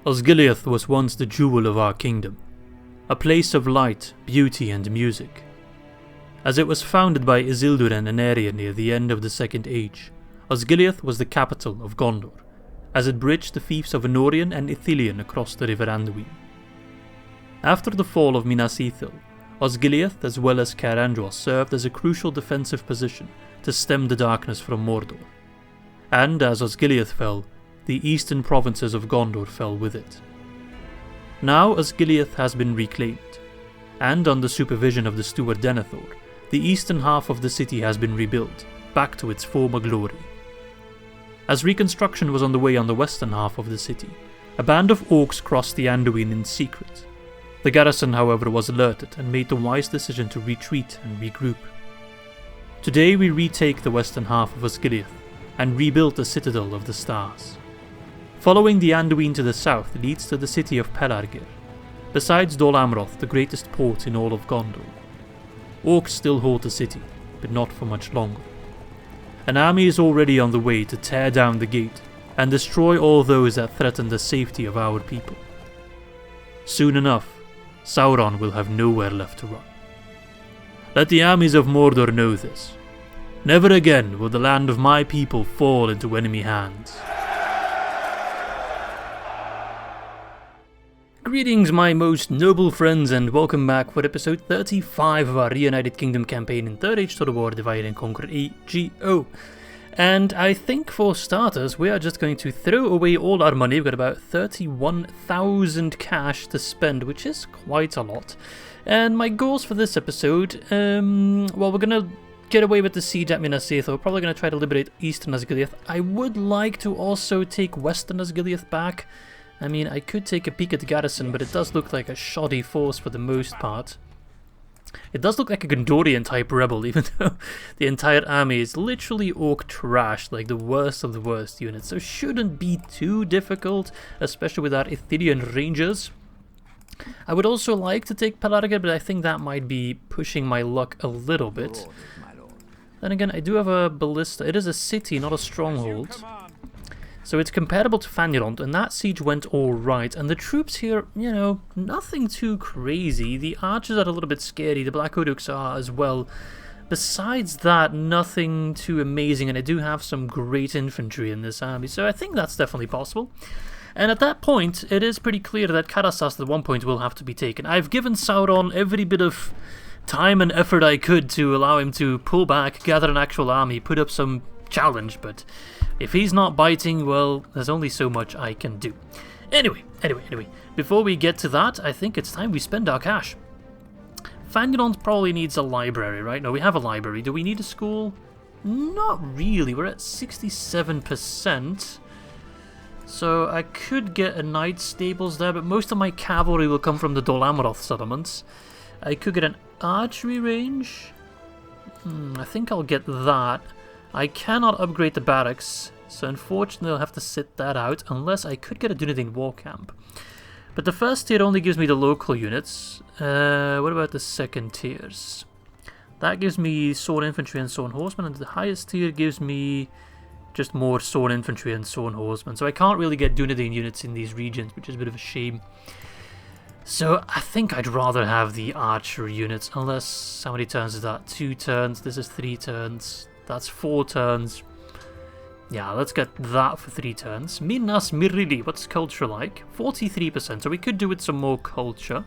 Osgiliath was once the jewel of our kingdom, a place of light, beauty and music. As it was founded by Isildur and Anarion near the end of the Second Age, Osgiliath was the capital of Gondor, as it bridged the fiefs of Anorien and Ithilien across the river Anduin. After the fall of Minas Ithil, Osgiliath as well as Caer Andros served as a crucial defensive position to stem the darkness from Mordor. And as Osgiliath fell, the eastern provinces of Gondor fell with it. Now Osgiliath has been reclaimed, and under supervision of the steward Denethor, the eastern half of the city has been rebuilt, back to its former glory. As reconstruction was on the way on the western half of the city, a band of orcs crossed the Anduin in secret. The garrison, however, was alerted and made the wise decision to retreat and regroup. Today we retake the western half of Osgiliath and rebuild the Citadel of the Stars. Following the Anduin to the south leads to the city of Pelargir, besides Dol Amroth, the greatest port in all of Gondor. Orcs still hold the city, but not for much longer. An army is already on the way to tear down the gate and destroy all those that threaten the safety of our people. Soon enough, Sauron will have nowhere left to run. Let the armies of Mordor know this. Never again will the land of my people fall into enemy hands. Greetings my most noble friends and welcome back for episode 35 of our Reunited Kingdom campaign in 3rd Age Total War Divide and Conquer AGO. And I think for starters we are just going to throw away all our money. We've got about 31,000 cash to spend, which is quite a lot. And my goals for this episode, well, we're going to get away with the siege at Minas Ithil. We're probably going to try to liberate Eastern Osgiliath. I would like to also take Western Osgiliath back. I mean, I could take a peek at the garrison, but it does look like a shoddy force for the most part. It does look like a Gondorian type rebel, even though the entire army is literally orc trash, like the worst of the worst units. So shouldn't be too difficult, especially with our Ithilien rangers. I would also like to take Pelargir, but I think that might be pushing my luck a little bit. Then again, I do have a ballista. It is a city, not a stronghold. So it's comparable to Fanirond, and that siege went alright. And the troops here, you know, nothing too crazy. The archers are a little bit scary, the Black Oduks are as well. Besides that, nothing too amazing, and I do have some great infantry in this army, so I think that's definitely possible. And at that point, it is pretty clear that Karasas at one point will have to be taken. I've given Sauron every bit of time and effort I could to allow him to pull back, gather an actual army, put up some challenge, but if he's not biting, well, there's only so much I can do. Anyway, before we get to that, I think it's time we spend our cash. Fanirond probably needs a library, right? No, we have a library. Do we need a school? Not really. We're at 67%. So I could get a knight's stables there, but most of my cavalry will come from the Dol Amroth settlements. I could get an archery range. I think I'll get that. I cannot upgrade the barracks, so unfortunately I'll have to sit that out, unless I could get a Dunedain war camp. But the first tier only gives me the local units. What about the second tiers? That gives me Sword Infantry and Sword Horsemen, and the highest tier gives me just more Sword Infantry and Sword Horsemen. So I can't really get Dunedain units in these regions, which is a bit of a shame. So I think I'd rather have the archery units, unless, how many turns is that? 2 turns, this is 3 turns. That's 4 turns. Yeah, let's get that for 3 turns. Minas Mirili, what's culture like? 43%, so we could do with some more culture.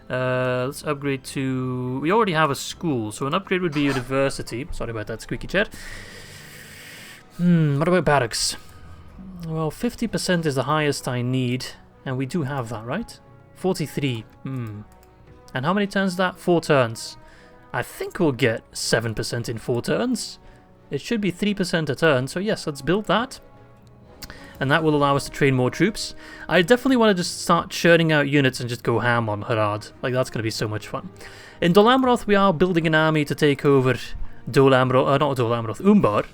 Let's upgrade to... We already have a school, so an upgrade would be university. Sorry about that squeaky chair. What about barracks? Well, 50% is the highest I need, and we do have that, right? 43. And how many turns is that? 4 turns. I think we'll get 7% in 4 turns. It should be 3% a turn, so yes, let's build that. And that will allow us to train more troops. I definitely want to just start churning out units and just go ham on Harad. Like, that's going to be so much fun. In Dol Amroth, we are building an army to take over Umbar.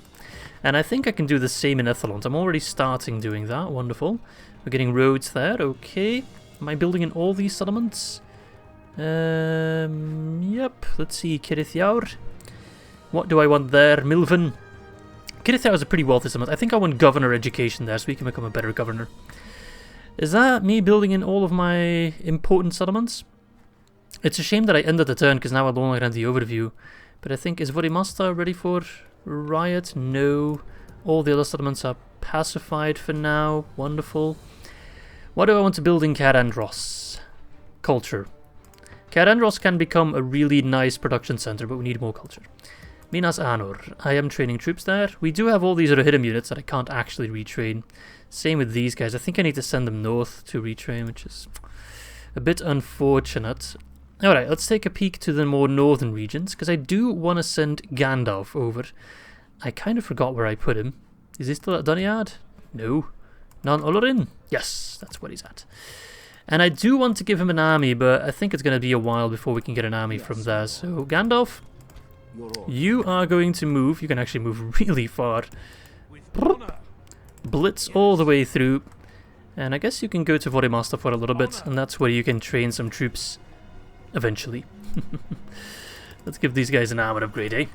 And I think I can do the same in Ithilien. I'm already starting doing that. Wonderful. We're getting roads there. Okay. Am I building in all these settlements? Yep. Let's see. Kirithiaur. What do I want there? Milvan. Kirithiaur is a pretty wealthy settlement. I think I want governor education there so we can become a better governor. Is that me building in all of my important settlements? It's a shame that I ended the turn because now I no longer have the overview. But I think, is Vorimasta ready for riot? No. All the other settlements are pacified for now. Wonderful. What do I want to build in Carandros? Culture. Carandros can become a really nice production center, but we need more culture. Minas Anor. I am training troops there. We do have all these Rohirrim units that I can't actually retrain. Same with these guys. I think I need to send them north to retrain, which is a bit unfortunate. Alright, let's take a peek to the more northern regions, because I do want to send Gandalf over. I kind of forgot where I put him. Is he still at Dunyard? No. Nan Olorin? Yes, that's where he's at. And I do want to give him an army, but I think it's going to be a while before we can get an army from there. So, Gandalf, you are going to move. You can actually move really far. Blitz all the way through. And I guess you can go to Vorimasta for a little bit, and that's where you can train some troops eventually. Let's give these guys an armor upgrade, eh?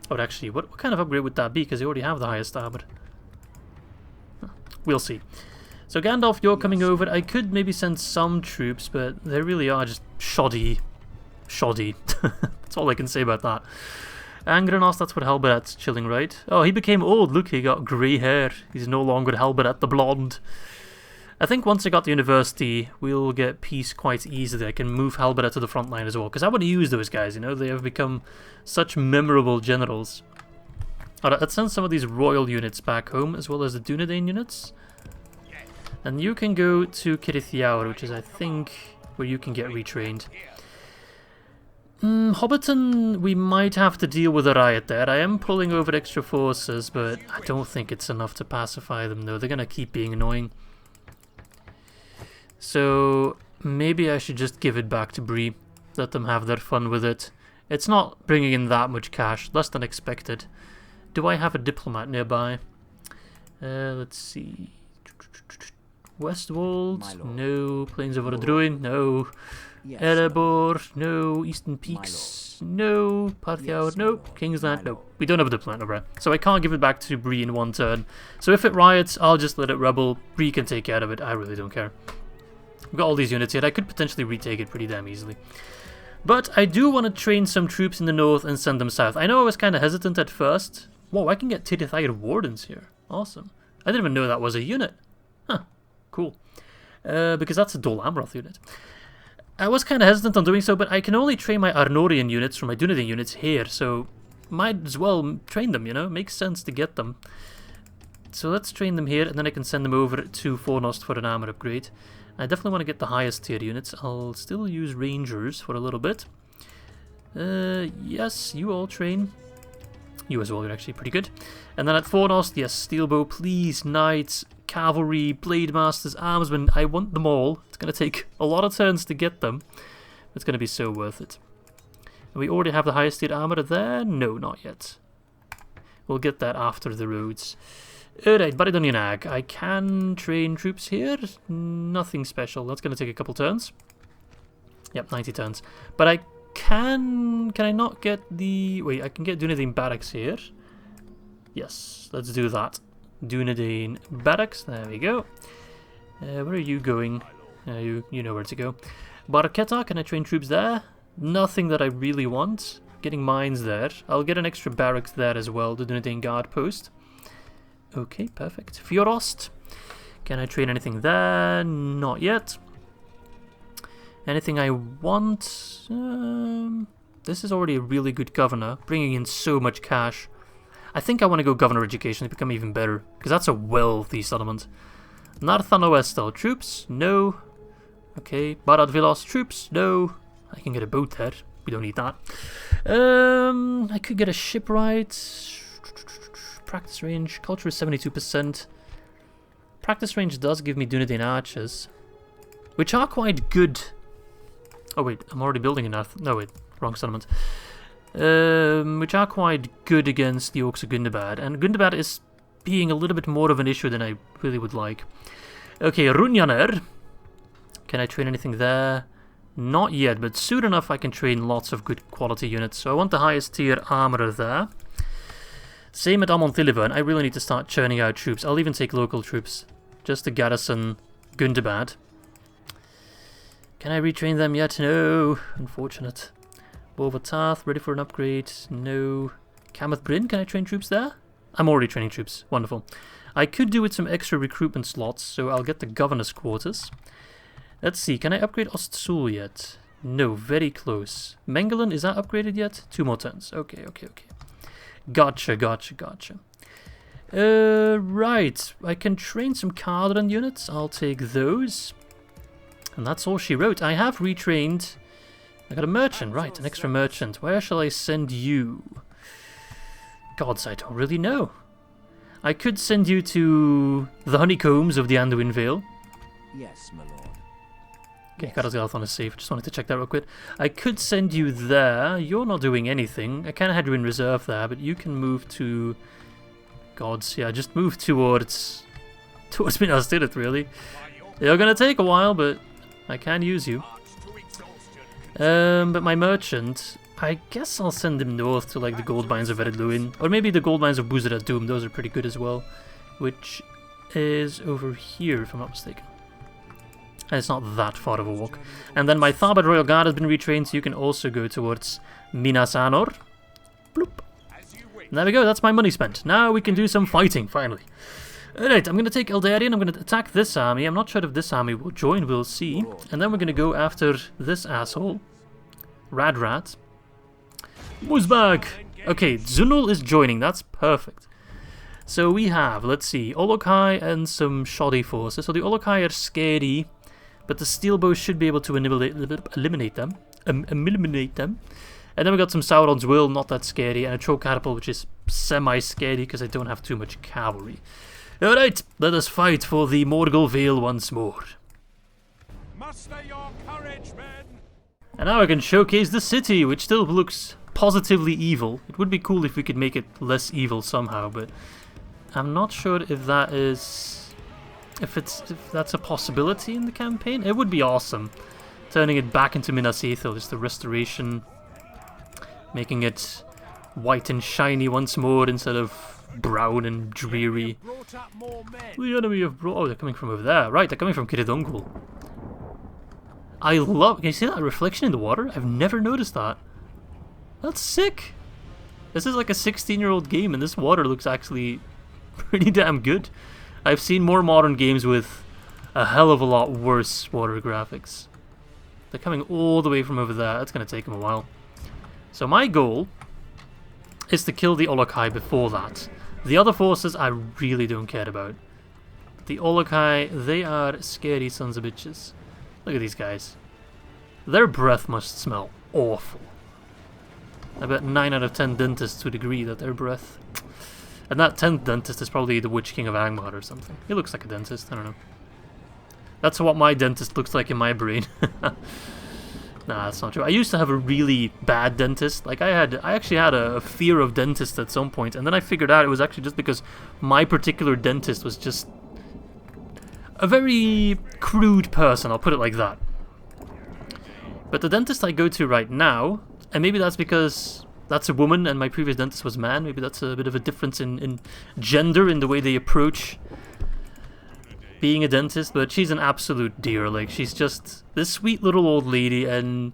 Or actually, what kind of upgrade would that be? Because they already have the highest armor. We'll see. So Gandalf, you're coming over. I could maybe send some troops, but they really are just shoddy. Shoddy. That's all I can say about that. Angranos, that's what Halberat's chilling, right? Oh, he became old. Look, he got grey hair. He's no longer Halberat the Blonde. I think once I got the university, we'll get peace quite easily. I can move Halberat to the front line as well, because I want to use those guys, you know? They have become such memorable generals. Alright, let's send some of these royal units back home, as well as the Dunedain units. And you can go to Kirithiaur, which is, I think, where you can get retrained. Hobbiton, we might have to deal with a riot there. I am pulling over extra forces, but I don't think it's enough to pacify them, though. They're going to keep being annoying. So, maybe I should just give it back to Bree. Let them have their fun with it. It's not bringing in that much cash, less than expected. Do I have a diplomat nearby? Let's see. Westwold? No. Plains of Ar-Adûnâim? No. Yes. Erebor? No. Eastern Peaks? No. Parthiaur? No. Kingsland? No. We don't have a diplomat over. So I can't give it back to Bree in one turn. So if it riots, I'll just let it rebel. Bree can take care of it. I really don't care. We've got all these units here. I could potentially retake it pretty damn easily. But I do want to train some troops in the north and send them south. I know I was kind of hesitant at first. Whoa, I can get Tirithire Wardens here. Awesome. I didn't even know that was a unit. Huh. Cool. Because that's a Dol Amroth unit. I was kind of hesitant on doing so, but I can only train my Arnorian units from my Dunedain units here, so might as well train them, you know? Makes sense to get them. So let's train them here, and then I can send them over to Fornost for an armor upgrade. I definitely want to get the highest tier units. I'll still use Rangers for a little bit. Yes, you all train. You as well, you're actually pretty good. And then at Fornost, yes, Steelbow, please, Knights, Cavalry, Blade Masters, Armsmen. I want them all. It's going to take a lot of turns to get them. It's going to be so worth it. And we already have the highest tier armor there? No, not yet. We'll get that after the roads. Alright, Baridonian. I can train troops here. Nothing special. That's going to take a couple turns. Yep, 90 turns. But I can I not get the... Wait, I can get Dunedain Barracks here. Yes, let's do that. Dunedain Barracks, there we go. Where are you going? You know where to go. Barketa, can I train troops there? Nothing that I really want. Getting mines there. I'll get an extra barracks there as well, the Dunedain Guard post. Okay, perfect. Fjorost, can I train anything there? Not yet. Anything I want? This is already a really good governor, bringing in so much cash. I think I want to go governor education to become even better, because that's a wealthy settlement. Narthan Oestel, troops? No. Okay, Barad Vilos, troops? No. I can get a boat there. We don't need that. I could get a shipwright. Practice range. Culture is 72%. Practice range does give me Dunedain archers, which are quite good. Oh wait, I'm already building a Narth. No wait, wrong settlement. Which are quite good against the Orcs of Gundabad, and Gundabad is being a little bit more of an issue than I really would like. Okay, Runyaner. Can I train anything there? Not yet, but soon enough I can train lots of good quality units. So I want the highest tier armorer there. Same at Amon Thilivern. I really need to start churning out troops. I'll even take local troops, just to garrison Gundabad. Can I retrain them yet? No. Unfortunate. Bovatarth, ready for an upgrade? No. Kameth Bryn, can I train troops there? I'm already training troops. Wonderful. I could do with some extra recruitment slots, so I'll get the governor's quarters. Let's see, can I upgrade Ostsul yet? No, very close. Mengelin, is that upgraded yet? 2 more turns. Okay. Gotcha. Right. I can train some Cardran units. I'll take those. And that's all she wrote. I have retrained... I got a merchant, right, an extra merchant. Where shall I send you? Gods, I don't really know. I could send you to the honeycombs of the Anduin Vale. Yes, my lord. Okay, Osgiliath on a save. Just wanted to check that real quick. I could send you there. You're not doing anything. I kind of had you in reserve there, but you can move to... Gods, yeah, just move towards Minas Tirith, really. You're gonna take a while, but I can use you. But my merchant, I guess I'll send him north to like the gold mines of Ar-Adûnâim, or maybe the gold mines of Buzz-Doom. Those are pretty good as well, which is over here, if I'm not mistaken. And it's not that far of a walk. And then my Tharbad Royal Guard has been retrained, so you can also go towards Minas Anor. Bloop. And there we go, that's my money spent. Now we can do some fighting, finally. Alright, I'm going to take Eldarion, I'm going to attack this army. I'm not sure if this army will join, we'll see. And then we're going to go after this asshole. Radrat. Muzbag! Okay, Zunul is joining, that's perfect. So we have, let's see, Olokai and some shoddy forces. So the Olokai are scary, but the Steelbow should be able to eliminate them. And then we got some Sauron's Will, not that scary, and a Troll Catapult, which is semi-scary because I don't have too much cavalry. Alright, let us fight for the Morgul Vale once more. Muster your courage, men! And now I can showcase the city, which still looks positively evil. It would be cool if we could make it less evil somehow, but I'm not sure if that is... If that's a possibility in the campaign. It would be awesome. Turning it back into Minas Ithil, just the restoration... Making it white and shiny once more instead of brown and dreary. The enemy have brought... Oh, they're coming from over there. Right, they're coming from Kiridungul. I love... Can you see that reflection in the water? I've never noticed that. That's sick. This is like a 16-year-old game and this water looks actually pretty damn good. I've seen more modern games with a hell of a lot worse water graphics. They're coming all the way from over there. That's going to take them a while. So my goal is to kill the Olokai before that. The other forces I really don't care about. The Olokai, they are scary sons of bitches. Look at these guys. Their breath must smell awful. I bet 9 out of 10 dentists would agree that their breath... And that 10th dentist is probably the Witch King of Angmar or something. He looks like a dentist, I don't know. That's what my dentist looks like in my brain. Nah, that's not true. I used to have a really bad dentist. Like I actually had a fear of dentists at some point, and then I figured out it was actually just because my particular dentist was just a very crude person, I'll put it like that. But the dentist I go to right now, and maybe that's because that's a woman and my previous dentist was a man, maybe that's a bit of a difference in gender, in the way they approach being a dentist, but she's an absolute dear. Like, she's just this sweet little old lady, and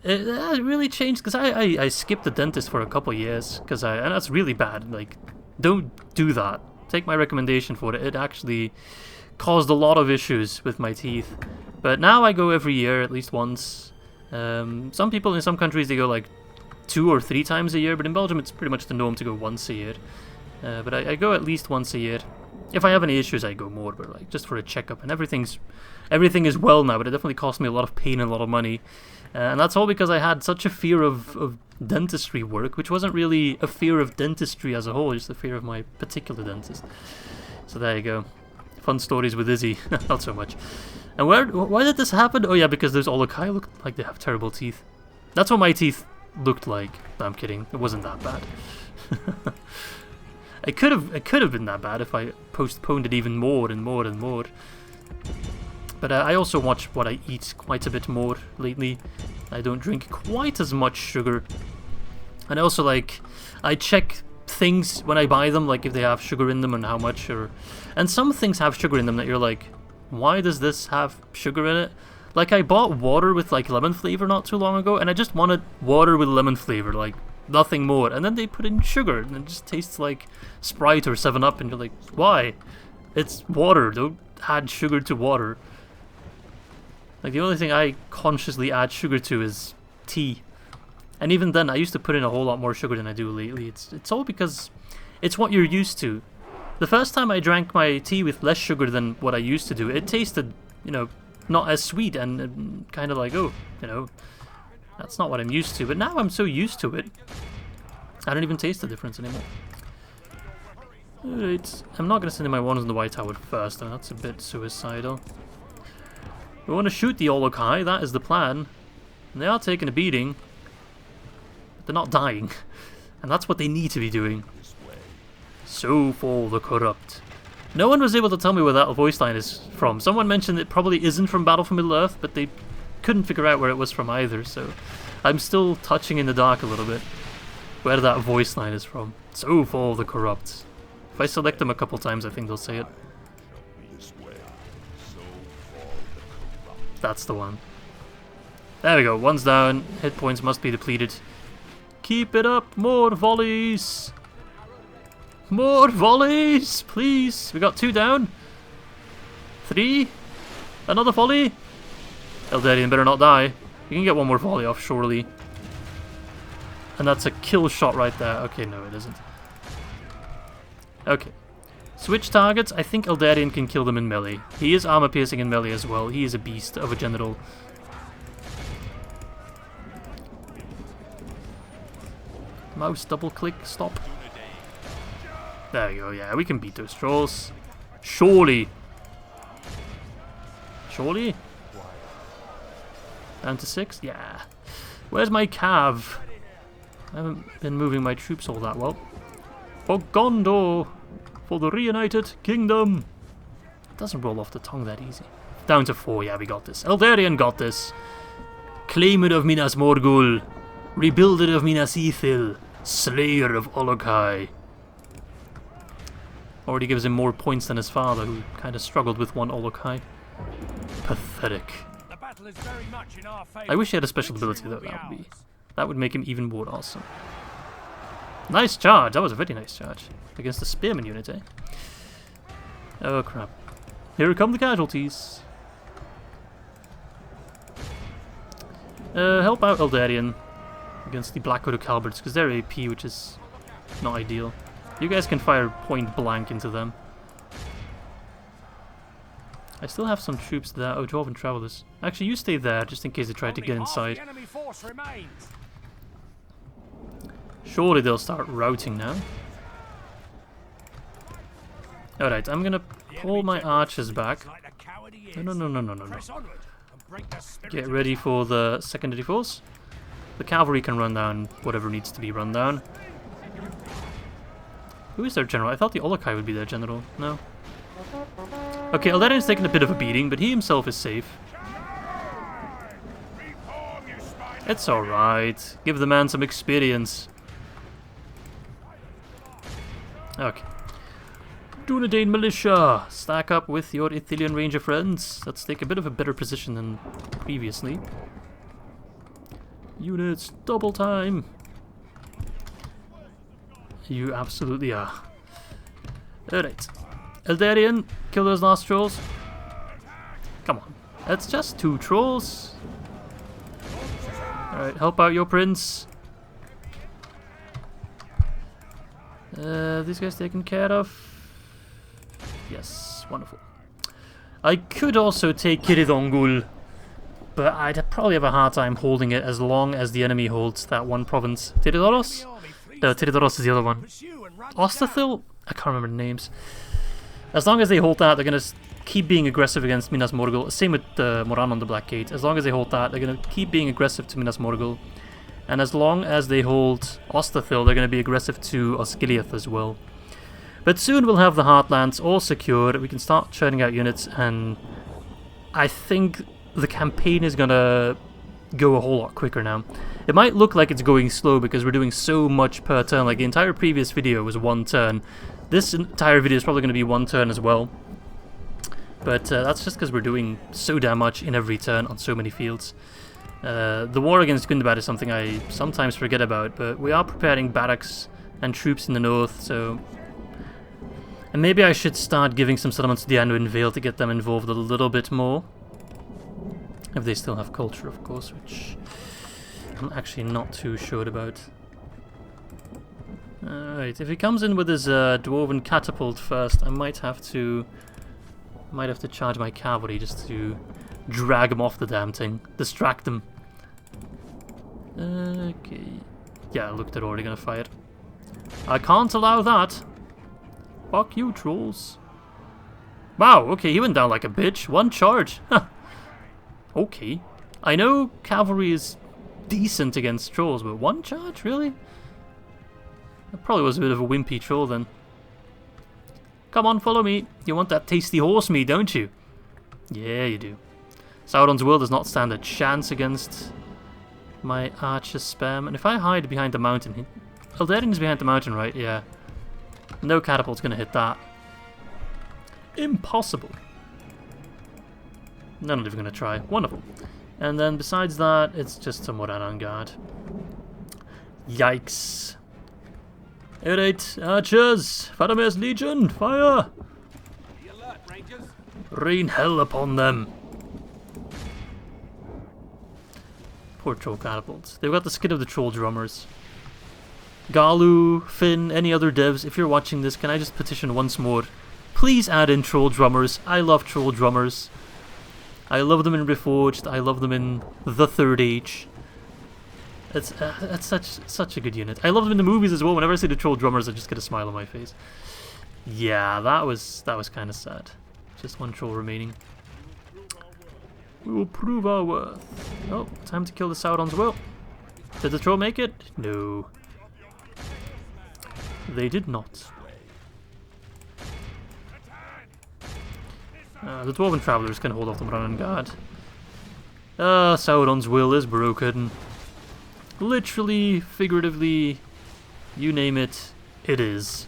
it really changed because I skipped the dentist for a couple of years and that's really bad. Like, don't do that. Take my recommendation for it. It actually caused a lot of issues with my teeth. But now I go every year, at least once. Some people in some countries, they go like 2 or 3 times a year, but in Belgium it's pretty much the norm to go once a year. But I go at least once a year. If I have any issues, I go more, but like just for a checkup, and everything is well now. But it definitely cost me a lot of pain and a lot of money, and that's all because I had such a fear of dentistry work, which wasn't really a fear of dentistry as a whole, just a fear of my particular dentist. So there you go. Fun stories with Izzy, not so much. And why did this happen? Oh yeah, because those Olokai look like they have terrible teeth. That's what my teeth looked like. No, I'm kidding. It wasn't that bad. It could have been that bad if I postponed it even more and more and more. But I also watch what I eat quite a bit more lately. I don't drink quite as much sugar. And also, like, I check things when I buy them, like if they have sugar in them and how much. And some things have sugar in them that you're like, Why does this have sugar in it? Like, I bought water with, like, lemon flavor not too long ago, and I just wanted water with lemon flavor, like, nothing more. And then they put in sugar, and it just tastes like Sprite or 7-Up, and you're like, why? It's water, don't add sugar to water. Like, the only thing I consciously add sugar to is tea. And even then, I used to put in a whole lot more sugar than I do lately. It's all because it's what you're used to. The first time I drank my tea with less sugar than what I used to do, it tasted, you know, not as sweet and kind of like, oh, you know, that's not what I'm used to. But now I'm so used to it, I don't even taste the difference anymore. Alright, I'm not going to send in my ones in the White Tower first, and that's a bit suicidal. We want to shoot the Olokai, that is the plan. And they are taking a beating, but they're not dying. And that's what they need to be doing. So fall the corrupt. No one was able to tell me where that voice line is from. Someone mentioned it probably isn't from Battle for Middle-earth, but they couldn't figure out where it was from either, so I'm still touching in the dark a little bit where that voice line is from. So fall the corrupt. If I select them a couple times, I think they'll say it. That's the one. There we go, one's down, hit points must be depleted. Keep it up, more volleys! More volleys, please! We got 2 down. 3. Another volley. Eldarion better not die. You can get one more volley off, surely. And that's a kill shot right there. Okay, no it isn't. Okay. Switch targets. I think Eldarion can kill them in melee. He is armor piercing in melee as well. He is a beast of a general. Mouse double click, stop. There you go, yeah, we can beat those trolls. Surely. Surely? Down to 6? Yeah. Where's my cav? I haven't been moving my troops all that well. For Gondor! For the Reunited Kingdom! It doesn't roll off the tongue that easy. Down to 4, yeah, we got this. Eldarion got this. Claimer of Minas Morgul. Rebuilder of Minas Ithil. Slayer of Olokai. Already gives him more points than his father, who kind of struggled with one Olokai. Pathetic. I wish he had a special ability though. That would make him even more awesome. Nice charge. That was a very nice charge against the spearman unit, eh? Oh crap! Here come the casualties. Help out Eldarion against the Black Widow Halberds because they're AP, which is not ideal. You guys can fire point blank into them. I still have some troops there. Oh, Dwarven Travelers. Actually, you stay there, just in case they try to get inside. Surely they'll start routing now. Alright, I'm gonna pull my archers back. No. Get ready for the secondary force. The cavalry can run down whatever needs to be run down. Who is their general? I thought the Olokai would be their general. No. Okay, Eldarion's taken a bit of a beating, but he himself is safe. It's alright. Give the man some experience. Okay. Dunedain Militia! Stack up with your Ithilien Ranger friends. Let's take a bit of a better position than previously. Units, double time! You absolutely are. Alright. Eldarion, kill those last trolls. Come on. It's just 2 trolls. Alright, help out your prince. These guys taken care of. Yes, wonderful. I could also take Kiridongul, but I'd probably have a hard time holding it as long as the enemy holds that one province. Tiridoros? No, Tiridoros is the other one. Ostathil? I can't remember the names. As long as they hold that, they're going to keep being aggressive against Minas Morgul. Same with Moran on the Black Gate. As long as they hold that, they're going to keep being aggressive to Minas Morgul. And as long as they hold Ostathil, they're going to be aggressive to Osgiliath as well. But soon we'll have the Heartlands all secure. We can start churning out units, and I think the campaign is going to go a whole lot quicker now. It might look like it's going slow because we're doing so much per turn. Like the entire previous video was 1 turn. This entire video is probably going to be 1 turn as well. But that's just because we're doing so damn much in every turn on so many fields. The war against Gundabad is something I sometimes forget about, but we are preparing barracks and troops in the north, so... And maybe I should start giving some settlements to the Anduin Vale to get them involved a little bit more. If they still have culture, of course, which I'm actually not too sure about. Alright, if he comes in with his dwarven catapult first, I might have to charge my cavalry just to drag him off the damn thing. Distract him. Okay. Yeah, look, they're already gonna fire. I can't allow that. Fuck you, trolls. Wow, okay, he went down like a bitch. One charge. Huh. Okay. I know cavalry is decent against trolls, but one charge? Really? That probably was a bit of a wimpy troll then. Come on, follow me. You want that tasty horse meat, don't you? Yeah, you do. Sauron's will does not stand a chance against my archer spam. And if I hide behind the mountain... Eldarion's behind the mountain, right? Yeah. No catapult's gonna hit that. Impossible. None of them are gonna try. Wonderful. And then besides that, it's just some more on guard. Yikes. Alright, archers! Faramir's Legion, fire! Be alert, Rangers. Rain hell upon them! Poor troll catapults. They've got the skin of the troll drummers. Galu, Finn, any other devs, if you're watching this, can I just petition once more? Please add in troll drummers. I love troll drummers. I love them in Reforged. I love them in the Third Age. It's such a good unit. I love them in the movies as well. Whenever I see the troll drummers, I just get a smile on my face. Yeah, that was kind of sad. Just one troll remaining. We will prove our worth. Oh, time to kill the Sauron's will. Did the troll make it? No. They did not. The Dwarven Travelers can hold off the Moran Guard. Sauron's will is broken. Literally, figuratively, you name it, it is.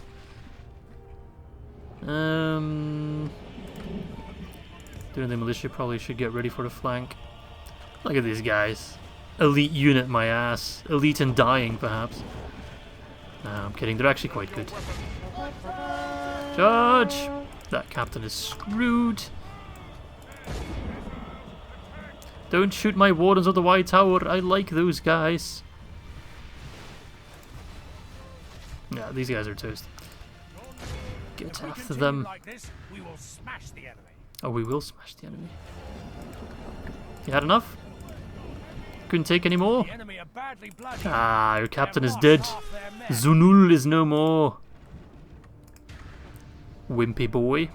Doing the militia probably should get ready for the flank. Look at these guys. Elite unit, my ass. Elite and dying, perhaps. No, I'm kidding. They're actually quite good. Charge! That captain is screwed. Don't shoot my wardens of the White Tower. I like those guys. Yeah, these guys are toast. Get after them. Like this, we will smash the enemy. Oh, we will smash the enemy. You had enough? Couldn't take any more? The enemy are badly bloodied. Ah, your captain is dead. Zunul is no more. Wimpy boy.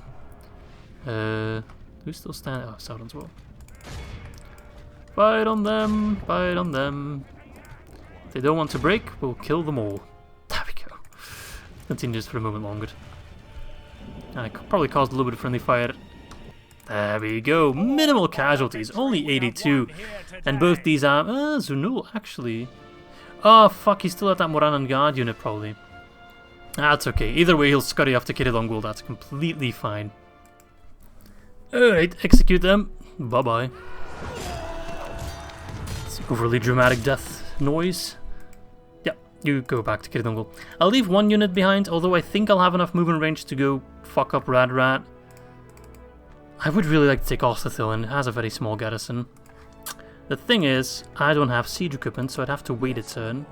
Who's still standing? Oh, Sauron's will. Fight on them, fight on them. If they don't want to break, we'll kill them all. There we go. Continues for a moment longer. I probably caused a little bit of friendly fire. There we go. Minimal casualties, only 82. And both these are... Zunul, actually. Oh, fuck, he's still at that Moran and Guard unit, probably. That's okay. Either way, he'll scurry off to Kirilongul. That's completely fine. Alright, execute them. Bye-bye. Overly dramatic death noise. Yeah, you go back to Kirilongul. I'll leave one unit behind, although I think I'll have enough movement range to go fuck up Rat. I would really like to take Ostithil, and it has a very small garrison. The thing is, I don't have siege equipment, so I'd have to wait a turn.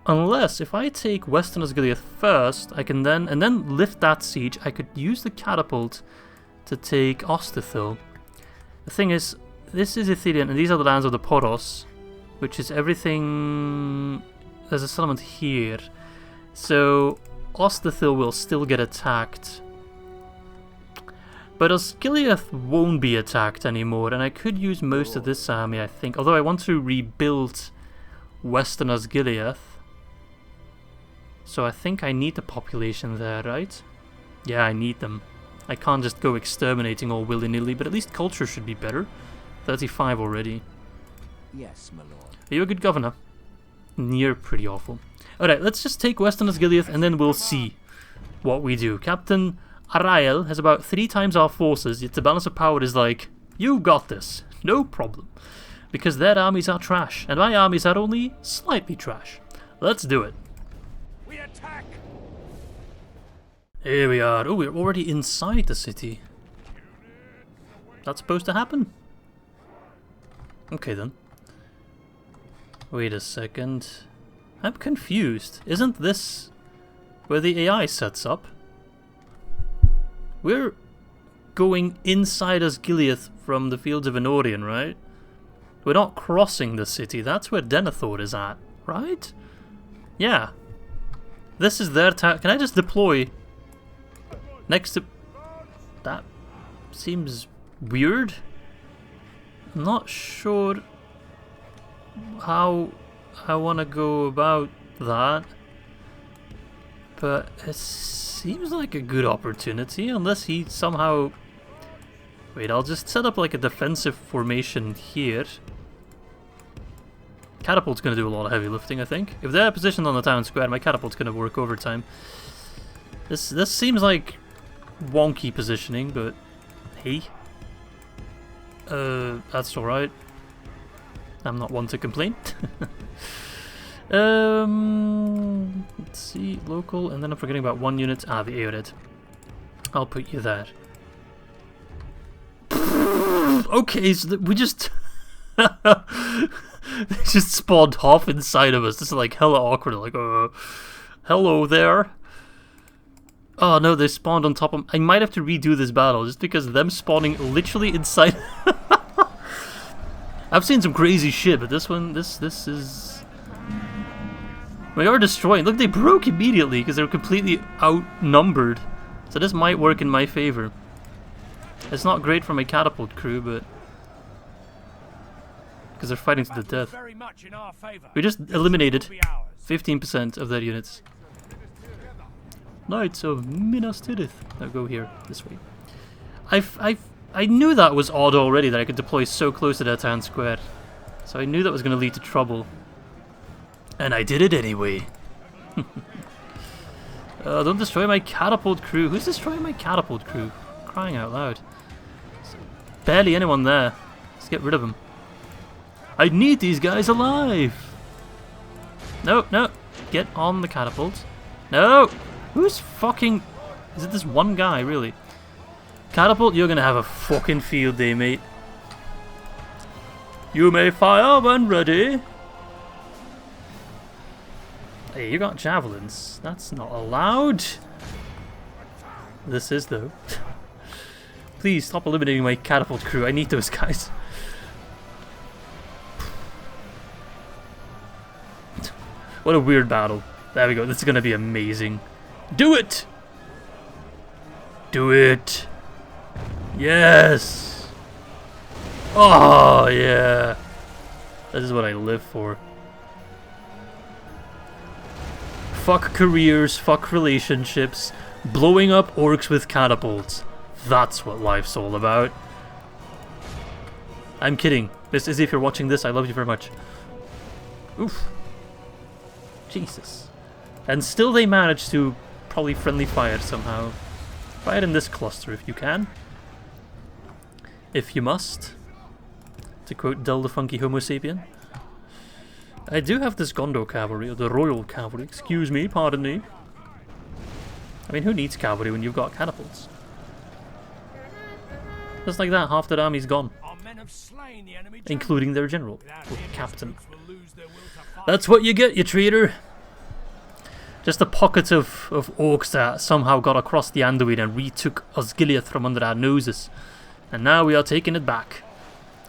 Unless, if I take Western Osgiliath first, I can then lift that siege. I could use the catapult to take Ostithil. The thing is, this is Ithilien, and these are the lands of the Poros, which is everything... There's a settlement here. So, Ostithil will still get attacked. But Osgiliath won't be attacked anymore, and I could use most of this army, I think. Although I want to rebuild Western Osgiliath. So I think I need the population there, right? Yeah, I need them. I can't just go exterminating all willy-nilly, but at least culture should be better. 35 already. Yes, my lord. Are you a good governor? You're pretty awful. Alright, let's just take Western Osgiliath and then we'll see what we do. Captain, Arael has about 3 times our forces, yet the balance of power is like, you got this, no problem. Because their armies are trash, and my armies are only slightly trash. Let's do it. We attack. Here we are. Oh, we're already inside the city. That's supposed to happen? Okay then. Wait a second. I'm confused. Isn't this where the AI sets up? We're going inside Osgiliath from the fields of Anorien, right? We're not crossing the city. That's where Denethor is at, right? Yeah. This is their town. Can I just deploy next to... That seems weird. I'm not sure how I want to go about that. But it seems like a good opportunity, unless he somehow... Wait, I'll just set up like a defensive formation here. Catapult's going to do a lot of heavy lifting, I think. If they're positioned on the town square, my catapult's going to work overtime. This seems like wonky positioning, but hey. That's alright. I'm not one to complain. Let's see, local, and then I'm forgetting about 1 unit. Ah, the Aerid. I'll put you there. Okay, so we just... They just spawned off inside of us. This is like hella awkward. Like, hello there. Oh no, they spawned on top of... I might have to redo this battle just because them spawning literally inside... I've seen some crazy shit, but this one, this is... We are destroying. Look, they broke immediately because they're completely outnumbered. So this might work in my favor. It's not great for my catapult crew, but... Because they're fighting to the death. Very much in our favor. We just eliminated 15% of their units. Knights of Minas Tirith. Now go here, this way. I knew that was odd already, that I could deploy so close to their town square. So I knew that was going to lead to trouble. And I did it anyway. Don't destroy my catapult crew. Who's destroying my catapult crew? Crying out loud. There's barely anyone there. Let's get rid of them. I need these guys alive! No, no. Get on the catapult. No! Who's fucking... Is it this one guy, really? Catapult, you're gonna have a fucking field day, mate. You may fire when ready. Hey, you got javelins. That's not allowed. This is, though. Please, stop eliminating my catapult crew. I need those guys. What a weird battle. There we go. This is going to be amazing. Do it! Do it! Yes! Oh, yeah. This is what I live for. Fuck careers, fuck relationships, blowing up orcs with catapults. That's what life's all about. I'm kidding. Miss Izzy, if you're watching this, I love you very much. Oof. Jesus. And still they manage to probably friendly fire somehow. Fire in this cluster if you can. If you must. To quote Del the Funky Homo Sapien. I do have this Gondor cavalry, or the Royal Cavalry, excuse me, pardon me. I mean, who needs cavalry when you've got catapults? Just like that, half their army's gone. Our men have slain the enemy, including their general, or captain. will lose their will to fight. That's what you get, you traitor! Just a pocket of orcs that somehow got across the Anduin and retook Osgiliath from under our noses. And now we are taking it back.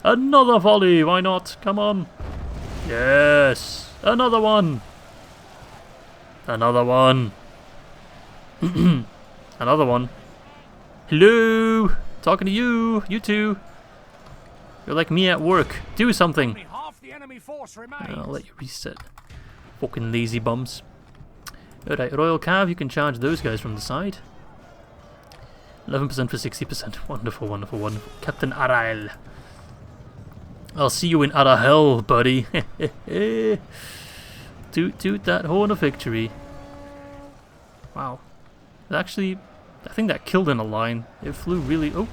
Another volley, why not? Come on. Yes! Another one! Another one! Another one. Hello! Talking to you! You two! You're like me at work. Do something! Only half the enemy force remains. I'll let you reset. Fucking lazy bums. Alright, Royal Cav, you can charge those guys from the side. 11% for 60%. Wonderful, wonderful, wonderful. Captain Arael. I'll see you in Arahel, buddy. Toot toot that horn of victory. Wow. It actually I think that killed in a line. It flew really... Oh!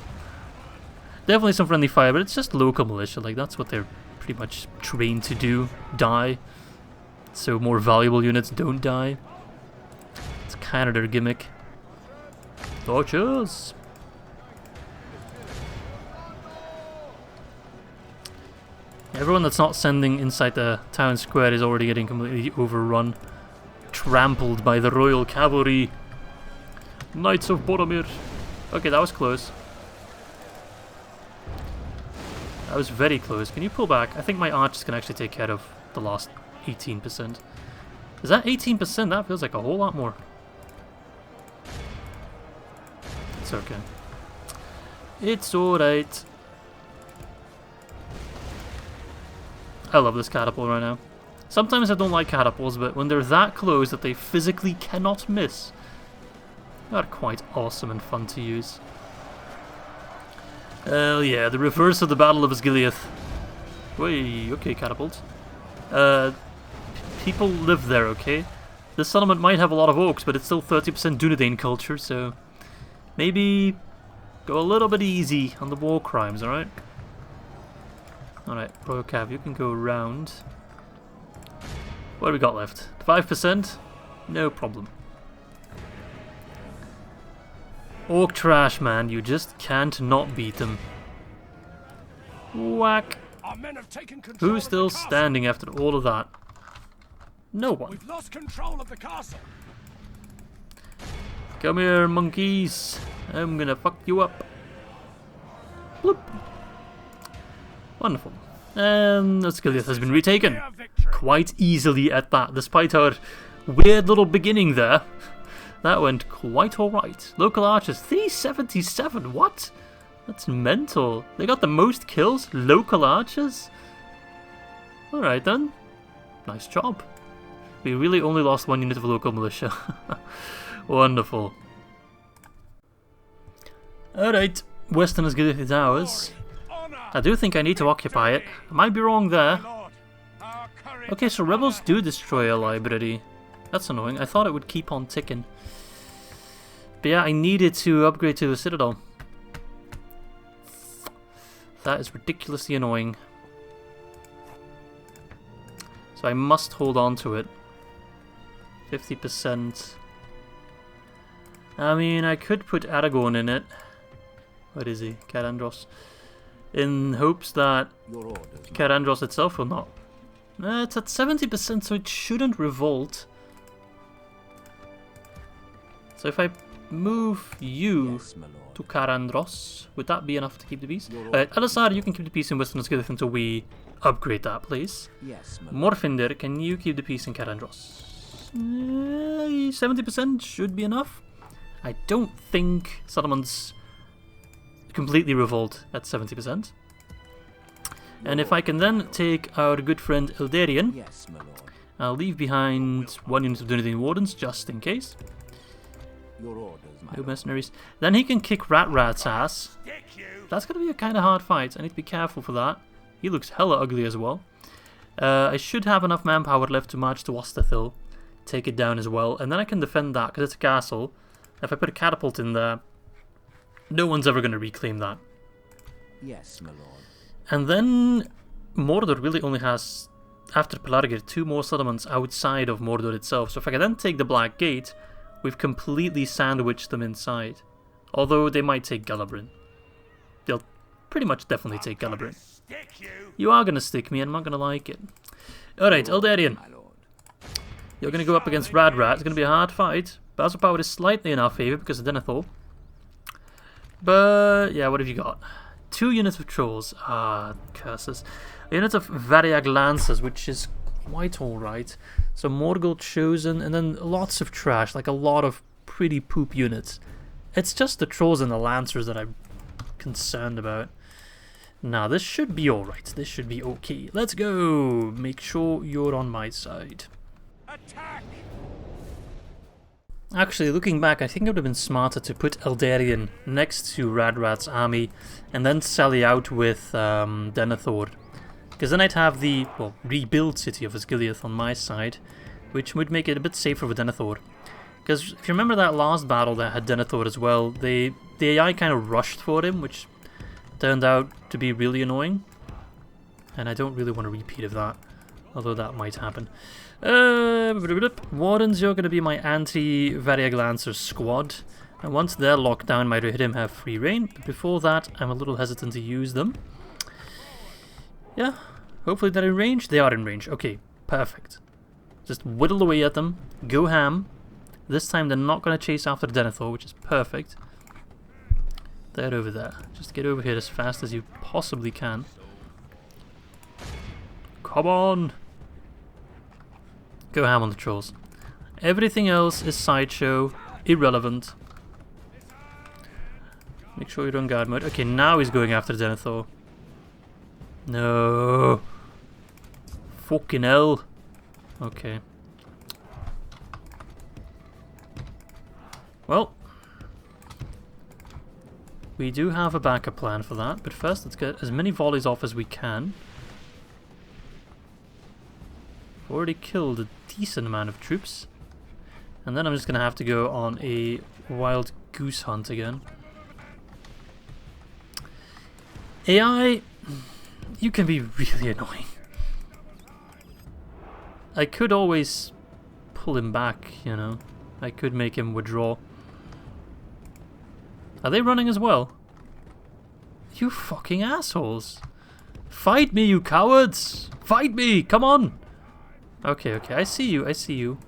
Definitely some friendly fire, but it's just local militia. Like, that's what they're pretty much trained to do. Die. So more valuable units don't die. It's kind of their gimmick. Torches! Everyone that's not sending inside the town square is already getting completely overrun. Trampled by the royal cavalry. Knights of Boromir. Okay, that was close. That was very close. Can you pull back? I think my archers can actually take care of the last 18%. Is that 18%? That feels like a whole lot more. It's okay. It's alright. I love this catapult right now. Sometimes I don't like catapults, but when they're that close that they physically cannot miss, they are quite awesome and fun to use. Hell yeah, the reverse of the Battle of Osgiliath. Wait, okay, catapult. People live there, okay? This settlement might have a lot of orcs, but it's still 30% Dunedain culture, so maybe go a little bit easy on the war crimes, alright? Alright, Royal Cav, you can go around. What do we got left? 5%? No problem. Orc trash, man. You just can't not beat them. Whack. Our men have taken control. Who's still standing after all of that? No one. We've lost control of the castle. Come here, monkeys. I'm gonna fuck you up. Bloop. Wonderful. And Osgiliath has been retaken. Quite easily at that, despite our weird little beginning there. That went quite alright. Local archers, 377, what? That's mental. They got the most kills? Local archers? Alright then. Nice job. We really only lost one unit of local militia. Wonderful. Alright, Western Osgiliath is ours. I do think I need to occupy it. I might be wrong there. Okay, so rebels do destroy a library. That's annoying. I thought it would keep on ticking. But yeah, I needed to upgrade to the Citadel. That is ridiculously annoying. So I must hold on to it. 50%. I mean, I could put Aragorn in it. What is he? Carandros. In hopes that Carandros itself will not. It's at 70%, so it shouldn't revolt. So if I move you to Carandros, would that be enough to keep the peace? Elisar, you can keep the peace in Western Osgiliath until we upgrade that, please. Yes, Morfinder, can you keep the peace in Carandros? 70% should be enough. I don't think settlements completely revolt at 70%. And if I can then take our good friend Eldarion, yes, my lord. I'll leave behind one unit of Dunedain Wardens just in case. Your orders, my No lord. mercenaries. Then he can kick Rat's ass. That's going to be a kind of hard fight. I need to be careful for that. He looks hella ugly as well. I should have enough manpower left to march to Osterthil, take it down as well, and then I can defend that because it's a castle. If I put a catapult in there, no one's ever going to reclaim that. Yes, my lord. And then Mordor really only has, after Pelargir, 2 more settlements outside of Mordor itself. So if I can then take the Black Gate, we've completely sandwiched them inside. Although they might take Galabrin. They'll pretty much definitely take Galabrin. You are going to stick me and I'm not going to like it. Alright, Eldarion. My lord. You're going to go up against Rat. It's going to be a hard fight. Battle power is slightly in our favour because of Denethor. But yeah, what have you got? 2 units of trolls. Ah, curses. A unit of Variag Lancers, which is quite alright. So Morgul chosen, and then lots of trash, like a lot of pretty poop units. It's just the trolls and the Lancers that I'm concerned about. Now, this should be alright. This should be okay. Let's go! Make sure you're on my side. Attack! Actually, looking back, I think it would have been smarter to put Eldarion next to Radrat's army and then sally out with Denethor. Because then I'd have the, well, rebuilt city of Osgiliath on my side, which would make it a bit safer for Denethor. Because if you remember that last battle that had Denethor as well, the AI kind of rushed for him, which turned out to be really annoying. And I don't really want a repeat of that, although that might happen. Wardens, you're going to be my anti-Variag Lancer squad. And once they're locked down, my Rohirrim have free reign. But before that, I'm a little hesitant to use them. Yeah, hopefully they're in range. They are in range. Okay, perfect. Just whittle away at them. Go ham. This time they're not going to chase after Denethor, which is perfect. They're over there. Just get over here as fast as you possibly can. Come on! Go ham on the trolls. Everything else is sideshow, irrelevant. Make sure you're on guard mode. Okay, now he's going after Denethor. No! Fucking hell! Okay. Well, we do have a backup plan for that, but first let's get as many volleys off as we can. Already killed a decent amount of troops. And then I'm just going to have to go on a wild goose hunt again. AI, you can be really annoying. I could always pull him back, you know. I could make him withdraw. Are they running as well? You fucking assholes. Fight me, you cowards! Fight me! Come on! Okay, okay, I see you, I see you.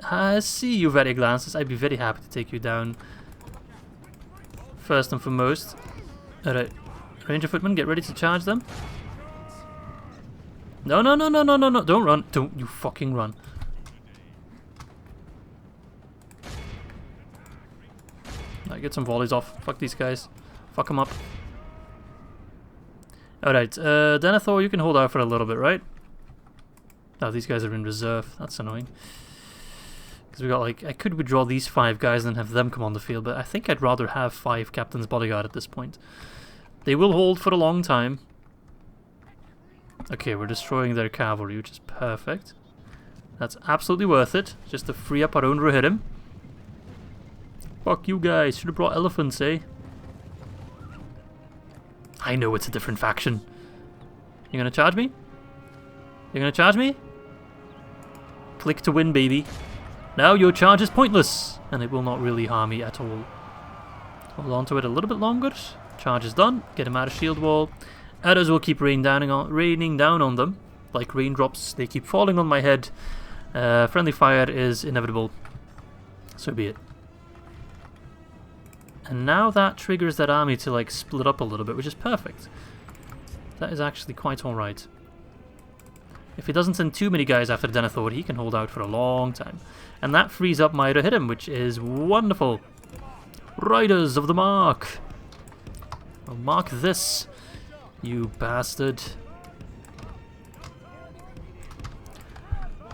I see you, Variag Lancers. I'd be very happy to take you down. First and foremost. Alright. Ranger Footmen, get ready to charge them. No, no, no, no, no, no, no. Don't run. Don't you fucking run. Alright, get some volleys off. Fuck these guys. Fuck them up. Alright, Denethor, you can hold out for a little bit, right? Oh, these guys are in reserve. That's annoying. Because we got like, I could withdraw these 5 guys and have them come on the field, but I think I'd rather have 5 Captain's Bodyguard at this point. They will hold for a long time. Okay, we're destroying their cavalry, which is perfect. That's absolutely worth it, just to free up our own Rohirrim. Fuck you guys, should have brought elephants, eh? I know it's a different faction. You gonna charge me? You gonna charge me? Click to win, baby. Now your charge is pointless, and it will not really harm me at all. Hold on to it a little bit longer. Charge is done. Get him out of shield wall. Arrows will keep raining down on them, like raindrops. They keep falling on my head. Friendly fire is inevitable. So be it. And now that triggers that army to like split up a little bit, which is perfect. That is actually quite alright. If he doesn't send too many guys after Denethor, he can hold out for a long time. And that frees up my Rohirrim, which is wonderful. Riders of the Mark! Well, mark this, you bastard.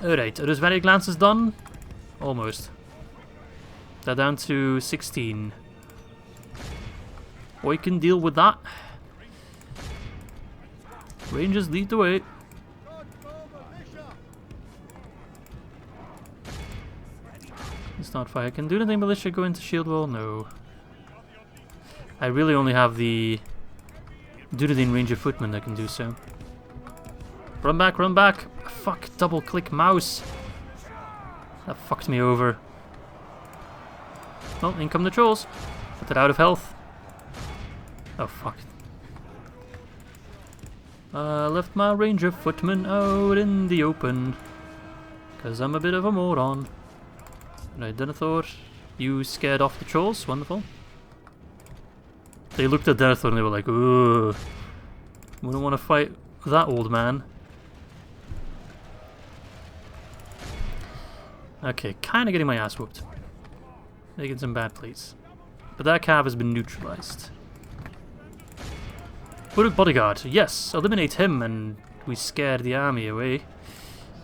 Alright, are those Variag Lancers done? Almost. They're down to 16. We can deal with that. Rangers lead the way. Start fire. Can do anything militia go into shield wall? No. I really only have the Dunedain Ranger Footman that can do so. Run back, run back! Fuck, double click mouse! That fucked me over. Oh, in come the trolls. But they're out of health. Oh fuck. Left my Ranger Footman out in the open. Cause I'm a bit of a moron. Right, Denethor, you scared off the trolls, wonderful. They looked at Denethor and they were like, ooh, we don't want to fight that old man. Okay, kind of getting my ass whooped. Making some bad plays. But that cav has been neutralized. Uruk Bodyguard, yes, eliminate him and we scared the army away.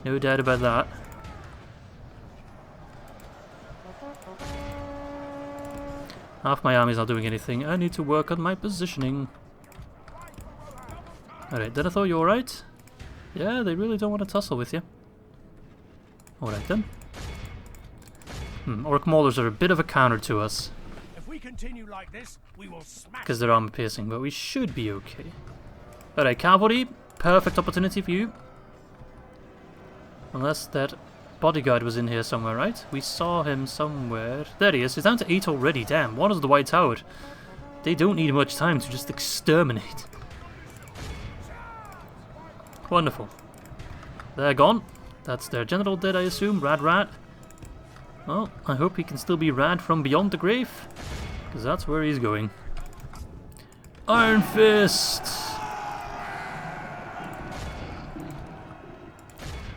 No doubt about that. Half my army's not doing anything. I need to work on my positioning. Alright, Denethor, you alright? Yeah, they really don't want to tussle with you. Alright then. Orc Maulers are a bit of a counter to us. If we continue like this, we will smash. Because they're armor piercing, but we should be okay. Alright, cavalry. Perfect opportunity for you. Unless that bodyguard was in here somewhere, right? We saw him somewhere. There he is. He's down to 8 already. Damn, what is the White Tower? They don't need much time to just exterminate. Wonderful. They're gone. That's their general dead, I assume. Rad Rat. Well, I hope he can still be rad from beyond the grave. Because that's where he's going. Iron Fist!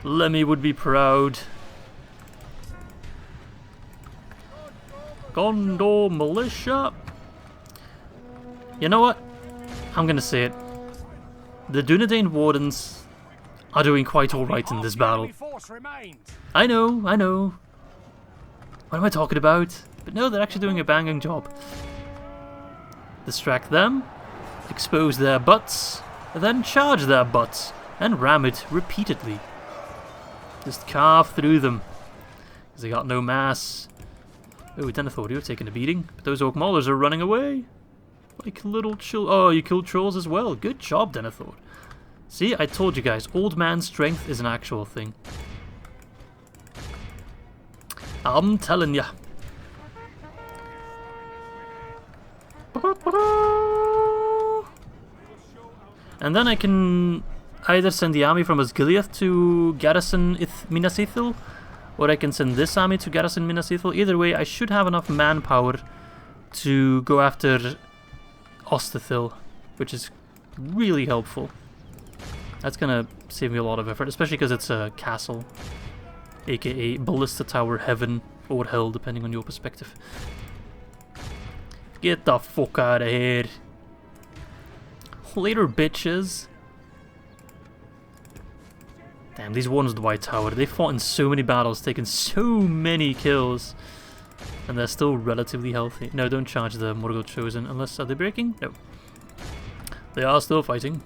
Lemmy would be proud. Gondor Militia! You know what? I'm gonna say it. The Dunedain Wardens are doing quite alright in this battle. I know. What am I talking about? But no, they're actually doing a banging job. Distract them, expose their butts, then charge their butts, and ram it repeatedly. Just carve through them. Because they got no mass. Oh, Denethor, you're taking a beating. But those Orc Maulers are running away. Like little oh, you killed trolls as well. Good job, Denethor. See, I told you guys, old man strength is an actual thing. I'm telling ya. And then I can either send the army from Osgiliath to garrison Minas Ithil, or I can send this army to garrison Minas Ithil. Either way, I should have enough manpower to go after Ostithil, which is really helpful. That's gonna save me a lot of effort, especially because it's a castle, aka Ballista Tower Heaven or Hell, depending on your perspective. Get the fuck out of here. Later, bitches. Damn, these ones with the White Tower, they fought in so many battles, taken so many kills, and they're still relatively healthy. No, don't charge the Morgul Chosen, unless, are they breaking? No. They are still fighting.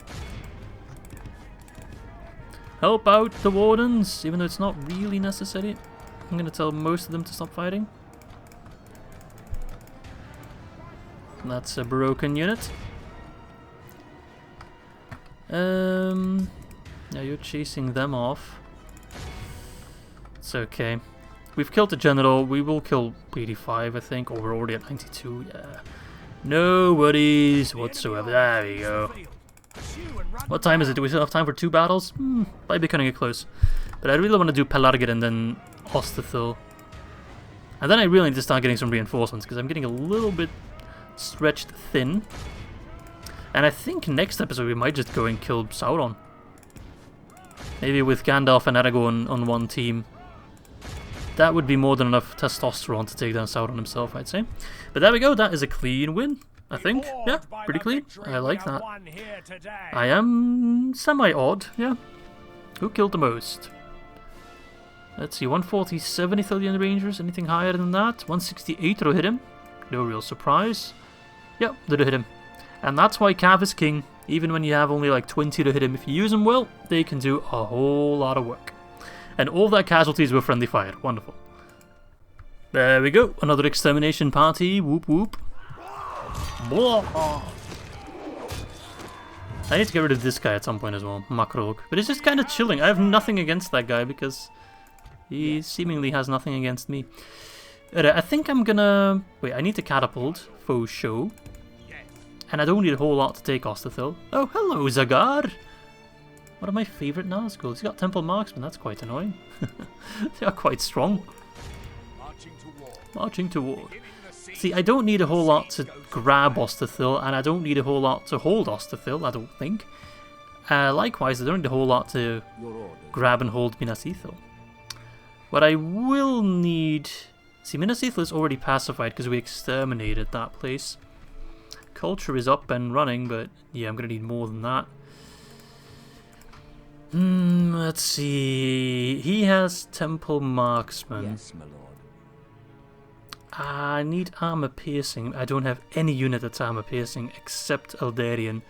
Help out the Wardens, even though it's not really necessary. I'm gonna tell most of them to stop fighting. That's a broken unit. Yeah, you're chasing them off. It's okay. We've killed the general. We will kill 85, I think. Or we're already at 92. Yeah. No worries whatsoever. There we go. What time is it? Do we still have time for 2 battles? Might be cutting it close. But I really want to do Pelargir and then Ostithil. And then I really need to start getting some reinforcements, because I'm getting a little bit stretched thin. And I think next episode we might just go and kill Sauron. Maybe with Gandalf and Aragorn on one team. That would be more than enough testosterone to take down Sauron himself, I'd say. But there we go, that is a clean win, I think. Yeah, pretty clean. I like that. I am semi-odd, yeah. Who killed the most? Let's see, 147 Ithilien Rangers, anything higher than that? 168 will hit him. No real surprise. Yep, did hit him. And that's why Cav is king. Even when you have only like 20 to hit him, if you use them well, they can do a whole lot of work. And all their casualties were friendly fire. Wonderful. There we go. Another extermination party. Whoop whoop. Blah. I need to get rid of this guy at some point as well. Makrog. But it's just kind of chilling. I have nothing against that guy because he seemingly has nothing against me. I think I'm gonna... Wait, I need to catapult. Faux show. And I don't need a whole lot to take Ostithil. Oh, hello, Zagar! One of my favourite Nazguls. He's got Temple Marksman, that's quite annoying. They are quite strong. Marching to war. See, I don't need a whole lot to grab Ostithil, and I don't need a whole lot to hold Ostithil, I don't think. Likewise, I don't need a whole lot to grab and hold Minas Ithil. What I will need... See, Minas Ithil is already pacified because we exterminated that place. Culture is up and running, but yeah, I'm going to need more than that. Let's see. He has Temple Marksman. Yes, my lord. I need armor piercing. I don't have any unit that's armor piercing except Eldarion.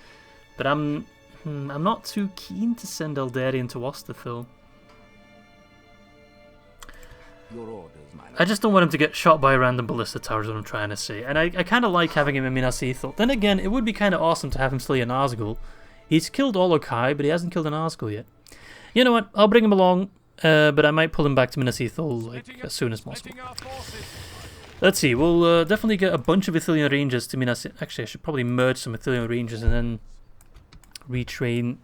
But I'm not too keen to send Eldarion to Ostithil. Your orders, my lord. I just don't want him to get shot by a random ballista tower, is what I'm trying to say. And I kind of like having him in Minas Ithil. Then again, it would be kind of awesome to have him slay an Osgil. He's killed all Okai, but he hasn't killed an Osgil yet. You know what? I'll bring him along, but I might pull him back to Minas Ithil like, as soon as possible. Let's see, we'll definitely get a bunch of Ithilien Rangers to Minas Ithil. Actually, I should probably merge some Ithilien Rangers and then retrain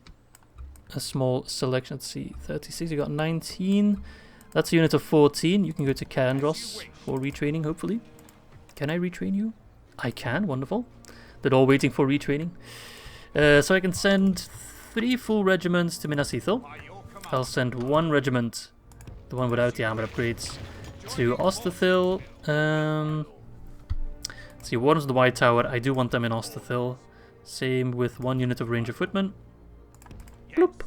a small selection. Let's see, 36, you got 19. That's a unit of 14. You can go to Kandros for retraining, hopefully. Can I retrain you? I can, wonderful. They're all waiting for retraining. So I can send 3 full regiments to Minas Ithil. I'll send 1 regiment, the one without the armor upgrades, to Ostathil. Let's see, one's the White Tower. I do want them in Ostathil. Same with 1 unit of Ranger Footmen. Bloop.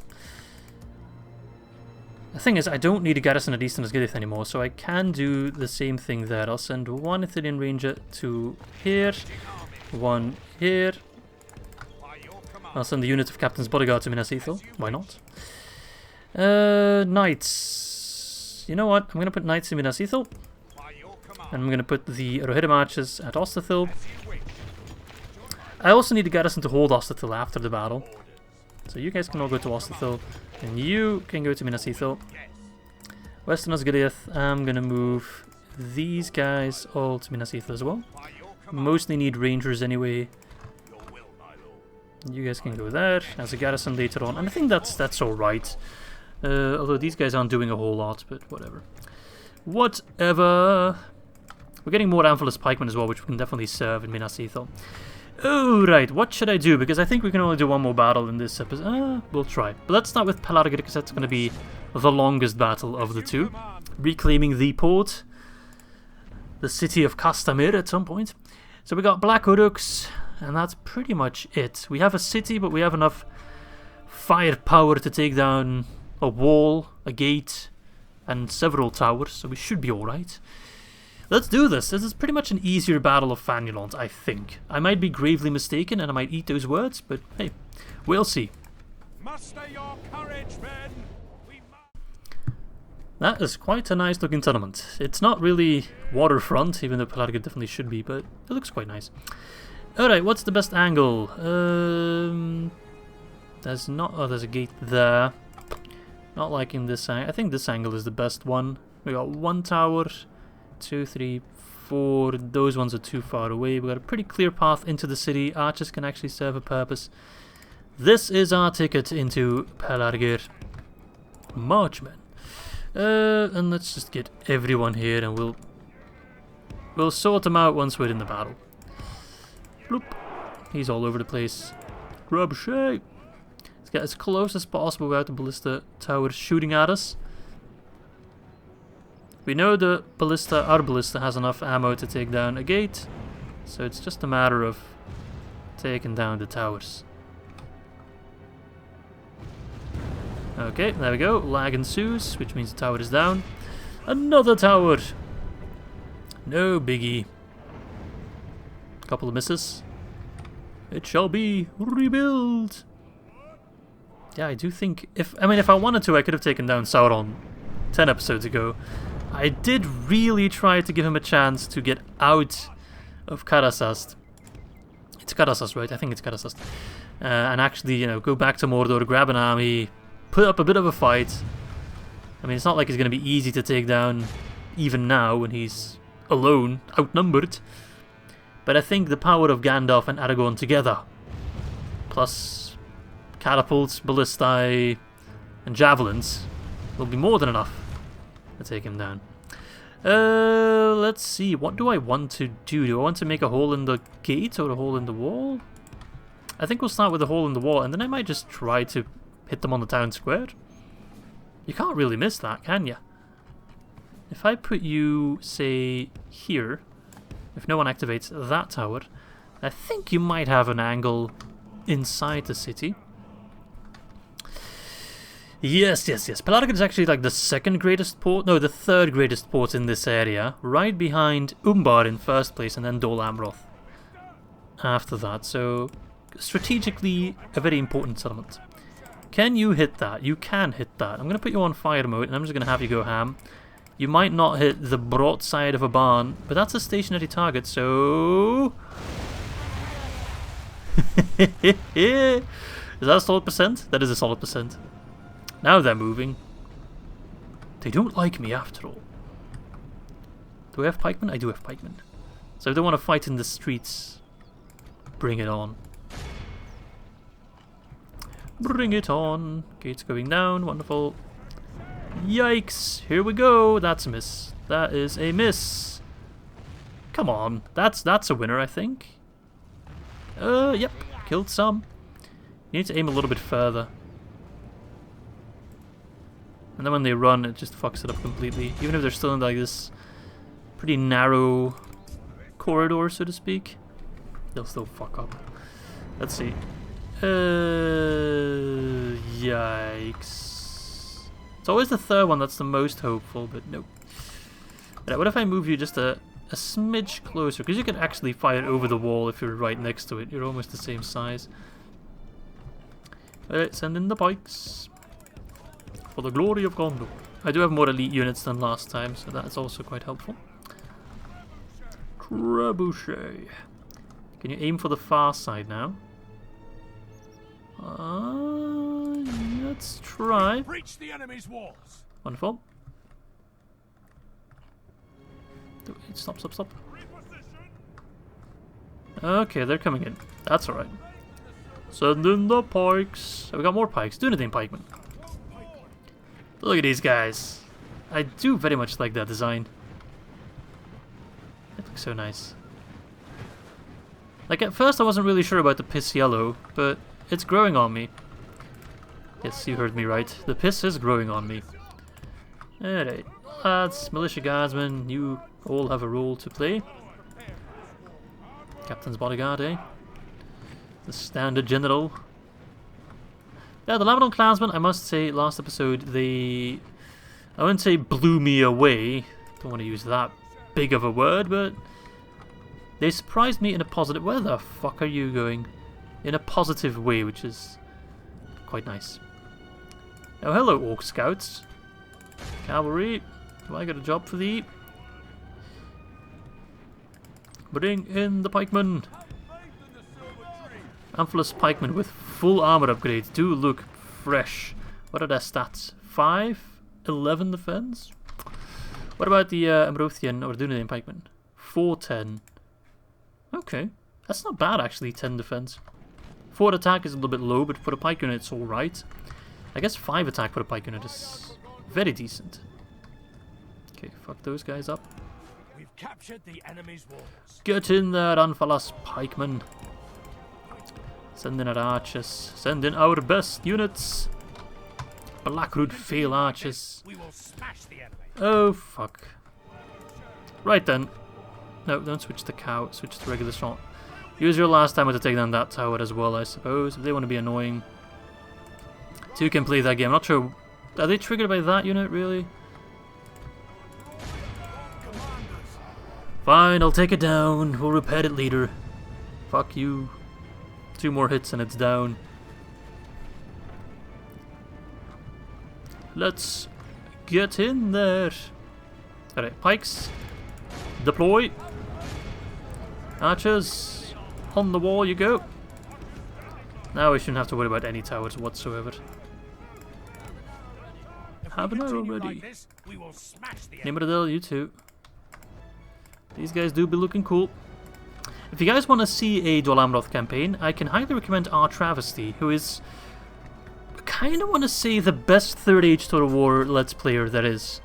The thing is, I don't need a garrison at Eastern Osgiliath anymore, so I can do the same thing there. I'll send 1 Ithilien Ranger to here, 1 here. I'll send the unit of Captain's Bodyguard to Minas Ithil. Why not? Knights. You know what? I'm going to put Knights in Minas Ithil. And I'm going to put the Rohirrim Archers at Ostathil. I also need a garrison to hold Ostathil after the battle. So you guys can all go to Ostathil. And you can go to Minas Ithil. Western Osgiliath, I'm going to move these guys all to Minas Ithil as well. Mostly need Rangers anyway. You guys can go there as a garrison later on. And I think that's alright. Although these guys aren't doing a whole lot, but whatever. Whatever. We're getting more Amphilis Pikemen as well, which we can definitely serve in Minas Ithil. Oh, right, what should I do? Because I think we can only do 1 more battle in this episode. We'll try. But let's start with Pelargir, because that's going to be the longest battle of the 2. Reclaiming the port. The city of Castamir at some point. So we got Black Uruks, and that's pretty much it. We have a city, but we have enough firepower to take down a wall, a gate, and several towers, so we should be alright. Let's do this. This is pretty much an easier battle of Fanulont, I think. I might be gravely mistaken, and I might eat those words, but hey, we'll see. Muster your courage, men. That is quite a nice looking settlement. It's not really waterfront, even though Pelargir definitely should be, but it looks quite nice. Alright, what's the best angle? There's not... Oh, there's a gate there. Not liking this angle. I think this angle is the best one. We got 1 tower, 2, 3, 4. Those ones are too far away. We got a pretty clear path into the city. Archers can actually serve a purpose. This is our ticket into Pelargir. Marchmen. And let's just get everyone here, and we'll sort them out once we're in the battle. Bloop. He's all over the place. Grub shape. Let's get as close as possible without the ballista tower shooting at us. We know the ballista, our ballista, has enough ammo to take down a gate, so it's just a matter of taking down the towers. Okay, there we go. Lag ensues, which means the tower is down. Another tower! No biggie. Couple of misses. It shall be rebuilt. Yeah, I do think if I wanted to, I could have taken down Sauron 10 episodes ago. I did really try to give him a chance to get out of Karasast. It's Karasast, right? I think it's Karasast. And actually, you know, go back to Mordor, grab an army, put up a bit of a fight. I mean, it's not like it's going to be easy to take down even now when he's alone, outnumbered. But I think the power of Gandalf and Aragorn together, plus catapults, ballistae, and javelins, will be more than enough to take him down. Let's see, what do I want to do? Do I want to make a hole in the gate or a hole in the wall? I think we'll start with a hole in the wall, and then I might just try to hit them on the town square. You can't really miss that, can you? If I put you, say, here, if no one activates that tower, I think you might have an angle inside the city. Yes. Pelargir is actually like the 2nd greatest port, no, the 3rd greatest port in this area, right behind Umbar in 1st place, and then Dol Amroth after that. So, strategically, a very important settlement. Can you hit that? You can hit that. I'm going to put you on fire mode, and I'm just going to have you go ham. You might not hit the broadside of a barn, but that's a stationary target, so... Is that a solid percent? That is a solid percent. Now they're moving. They don't like me after all. Do I have pikemen? I do have pikemen. So if they want to fight in the streets, bring it on. Bring it on. Gates going down. Wonderful. Yikes. Here we go. That's a miss. That is a miss. Come on. That's a winner, I think. Yep. Killed some. You need to aim a little bit further. And then when they run, it just fucks it up completely. Even if they're still in like this pretty narrow corridor, so to speak, they'll still fuck up. Let's see. Yikes. It's always the third one that's the most hopeful, but nope. Right, what if I move you just a smidge closer? Because you can actually fire over the wall if you're right next to it. You're almost the same size. Alright, send in the pikes. For the glory of Gondor. I do have more elite units than last time, so that's also quite helpful. Trebuchet. Can you aim for the far side now? Let's try. Breach the enemy's walls. Wonderful. Stop. Okay, they're coming in. That's alright. Send in the pikes. Oh, we got more pikes. Dunedain pikemen. Look at these guys. I do very much like that design. It looks so nice. Like at first I wasn't really sure about the piss yellow, but it's growing on me. Yes, you heard me right. The piss is growing on me. Alright. Lads, militia guardsmen, you all have a role to play. Captain's bodyguard, eh? The standard general. Yeah, the Lamedon clansmen, I must say, last episode, they... I wouldn't say blew me away. Don't want to use that big of a word, but... they surprised me in a positive... Where the fuck are you going? In a positive way, which is quite nice. Oh, hello, Orc Scouts. Cavalry. Do I got a job for thee? Bring in the pikemen. Amphilis pikemen with full armor upgrades do look fresh. What are their stats? 5, 11 defense? What about the Amrothian or Dunedain pikemen? 4, 10. Okay, that's not bad actually, 10 defense. 4 attack is a little bit low, but for a pike unit it's alright. I guess 5 attack for a pike unit is very decent. Okay, fuck those guys up. We've captured the enemy's walls. Get in there, Amphilis pikemen. Send in our archers. Send in our best units. Blackroot fail archers. We will smash the enemy. Oh fuck. Right then. No, don't switch to cow. Switch to regular shot. Use your last timer to take down that tower as well, I suppose. If they want to be annoying. Two can play that game. I'm not sure. Are they triggered by that unit, really? Fine, I'll take it down. We'll repair it later. Fuck you. 2 more hits and it's down. Let's get in there. Alright, pikes. Deploy. Archers. On the wall you go. Now we shouldn't have to worry about any towers whatsoever. Have an arrow ready. Like this, we will smash the enemy. Nimrodel, you too. These guys do be looking cool. If you guys want to see a Dol Amroth campaign, I can highly recommend R-Travesty, who is, kind of want to say, the best Third Age Total War Let's Player there is.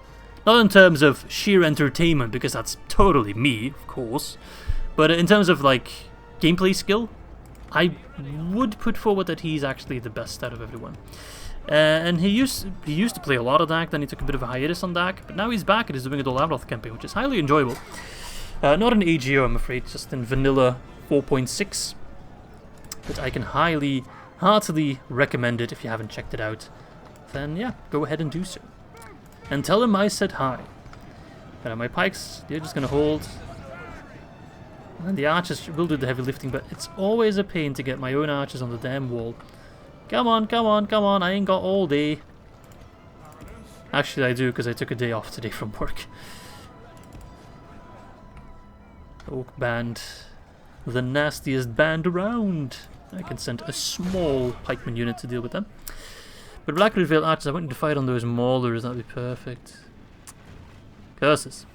Not in terms of sheer entertainment, because that's totally me, of course, but in terms of, like, gameplay skill, I would put forward that he's actually the best out of everyone. And he used to play a lot of DAC, then he took a bit of a hiatus on DAC, but now he's back and he's doing a Dol Amroth campaign, which is highly enjoyable. Not in AGO, I'm afraid, just in vanilla 4.6. But I can heartily recommend it if you haven't checked it out. Then, yeah, go ahead and do so. And tell him I said hi. My pikes, they're just gonna hold. And the archers will do the heavy lifting, but it's always a pain to get my own archers on the damn wall. Come on, I ain't got all day. Actually, I do, because I took a day off today from work. Oak band. The nastiest band around. I can send a small pikeman unit to deal with them. But Blackroot Vale Archers, I want you to fight on those maulers, that'd be perfect. Curses.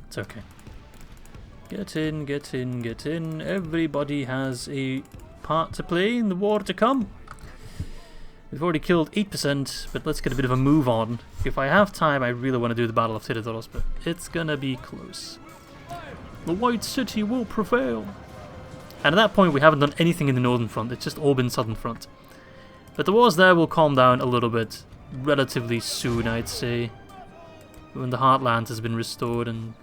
It's okay. Get in, get in, get in. Everybody has a part to play in the war to come. We've already killed 8%, but let's get a bit of a move on. If I have time, I really want to do the Battle of Citadel, but it's gonna be close. The White City will prevail. And at that point, we haven't done anything in the Northern Front, it's just all been Southern Front. But the wars there will calm down a little bit, relatively soon, I'd say. When the Heartland has been restored, and...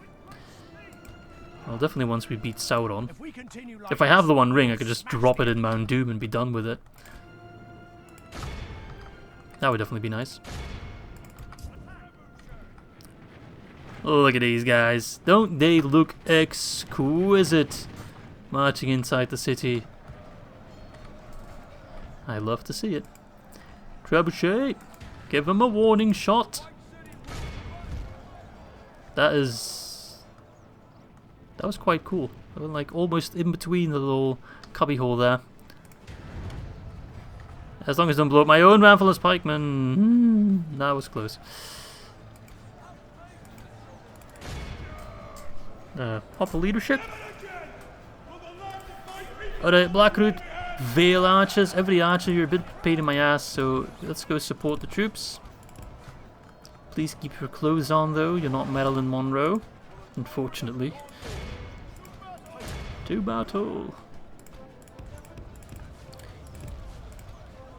well, definitely once we beat Sauron. If I have the One Ring, I could just drop it in Mount Doom and be done with it. That would definitely be nice. Look at these guys. Don't they look exquisite? Marching inside the city. I love to see it. Trebuchet, give him a warning shot. That was quite cool. I went like almost in between the little cubby hole there. As long as I don't blow up my own Ramfalus pikemen. That was close. Hopper leadership. Alright, Blackroot Vale Archers. Every archer, you're a bit pain in my ass, so let's go support the troops. Please keep your clothes on though, you're not Marilyn Monroe. Unfortunately. To battle.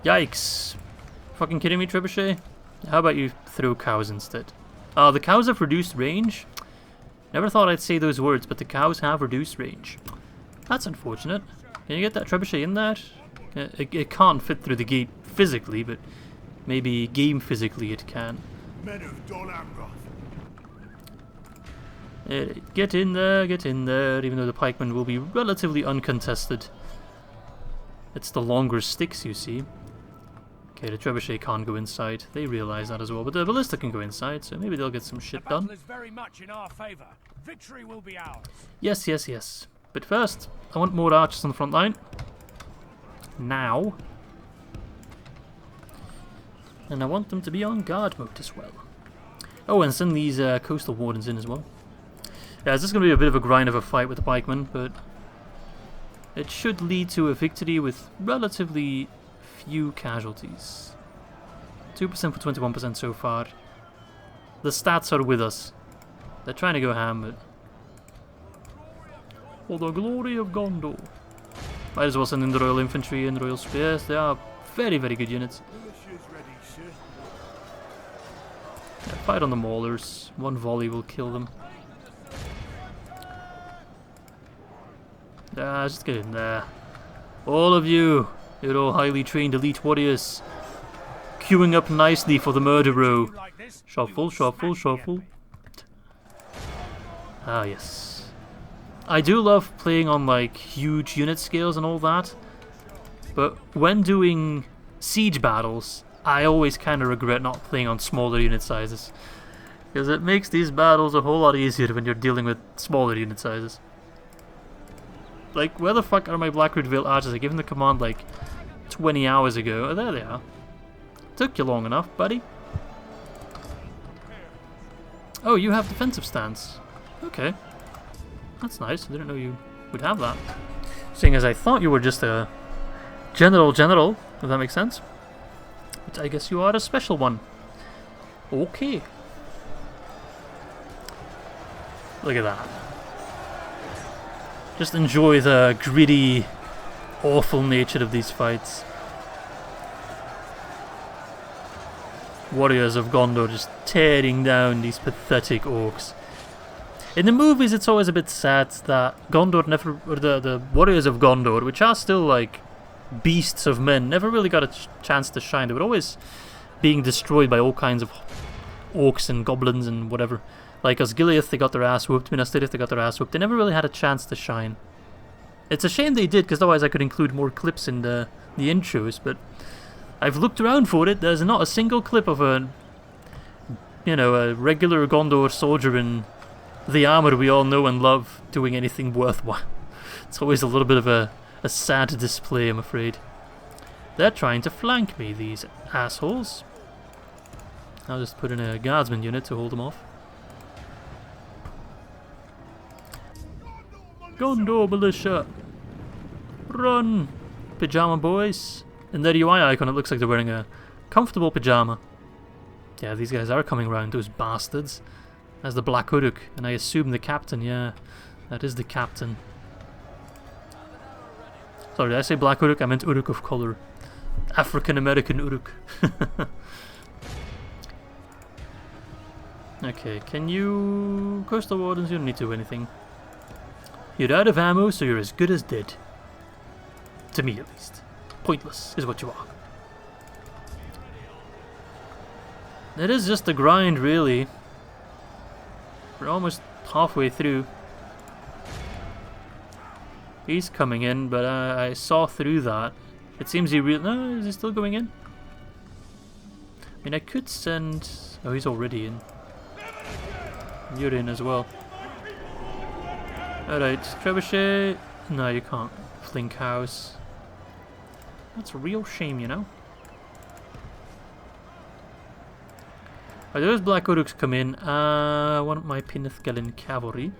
Yikes. Fucking kidding me, Trebuchet? How about you throw cows instead? The cows have reduced range. Never thought I'd say those words, but the cows have reduced range. That's unfortunate. Can you get that Trebuchet in there? It can't fit through the gate physically, but maybe game physically it can. Men of Dol Amroth. Get in there, even though the pikemen will be relatively uncontested. It's the longer sticks, you see. Okay, the trebuchet can't go inside. They realize that as well, but the ballista can go inside, so maybe they'll get some shit done. The battle is very much in our favor. Victory will be ours. Yes, yes, yes. But first, I want more archers on the front line. Now. And I want them to be on guard mode as well. Oh, and send these coastal wardens in as well. Yeah, this is going to be a bit of a grind of a fight with the pikemen, but it should lead to a victory with relatively few casualties. 2% for 21% so far. The stats are with us. They're trying to go ham, but... for the glory of Gondor. Might as well send in the Royal Infantry and the Royal Spears. They are very, very good units. Yeah, fight on the maulers. One volley will kill them. Just get in there. All of you, you're all highly trained elite warriors. Queuing up nicely for the murder row. Shuffle, shuffle, shuffle. Ah, yes. I do love playing on like huge unit scales and all that. But when doing siege battles, I always kind of regret not playing on smaller unit sizes. Because it makes these battles a whole lot easier when you're dealing with smaller unit sizes. Like, where the fuck are my Blackroot Vale archers? I gave them the command like 20 hours ago. Oh, there they are. Took you long enough, buddy. Oh, you have defensive stance. Okay. That's nice. I didn't know you would have that. Seeing as I thought you were just a general, if that makes sense. But I guess you are a special one. Okay. Look at that. Just enjoy the gritty, awful nature of these fights. Warriors of Gondor just tearing down these pathetic orcs. In the movies, it's always a bit sad that Gondor never, or the warriors of Gondor, which are still like beasts of men, never really got a chance to shine. They were always being destroyed by all kinds of orcs and goblins and whatever. Like Osgiliath, they got their ass whooped. Minas Tirith, they got their ass whooped. They never really had a chance to shine. It's a shame they did, because otherwise I could include more clips in the intros, but I've looked around for it. There's not a single clip of a you know, a regular Gondor soldier in the armor we all know and love doing anything worthwhile. It's always a little bit of a sad display, I'm afraid. They're trying to flank me, these assholes. I'll just put in a guardsman unit to hold them off. Gondor militia! Run! Pyjama boys! In their UI icon it looks like they're wearing a comfortable pyjama. Yeah, these guys are coming round, those bastards. As the Black Uruk, and I assume the captain, yeah. That is the captain. Sorry, did I say Black Uruk? I meant Uruk of colour. African-American Uruk. Okay, can you... Coastal Wardens, you don't need to do anything. You're out of ammo, so you're as good as dead. To me, at least. Pointless is what you are. It is just a grind, really. We're almost halfway through. He's coming in, but I saw through that. It seems he really... No, is he still going in? I mean, I could send... Oh, he's already in. You're in as well. Alright, Trebuchet... No, you can't. Flink House. That's a real shame, you know? Those Black Uruks come in. I want my Pinithgelin cavalry.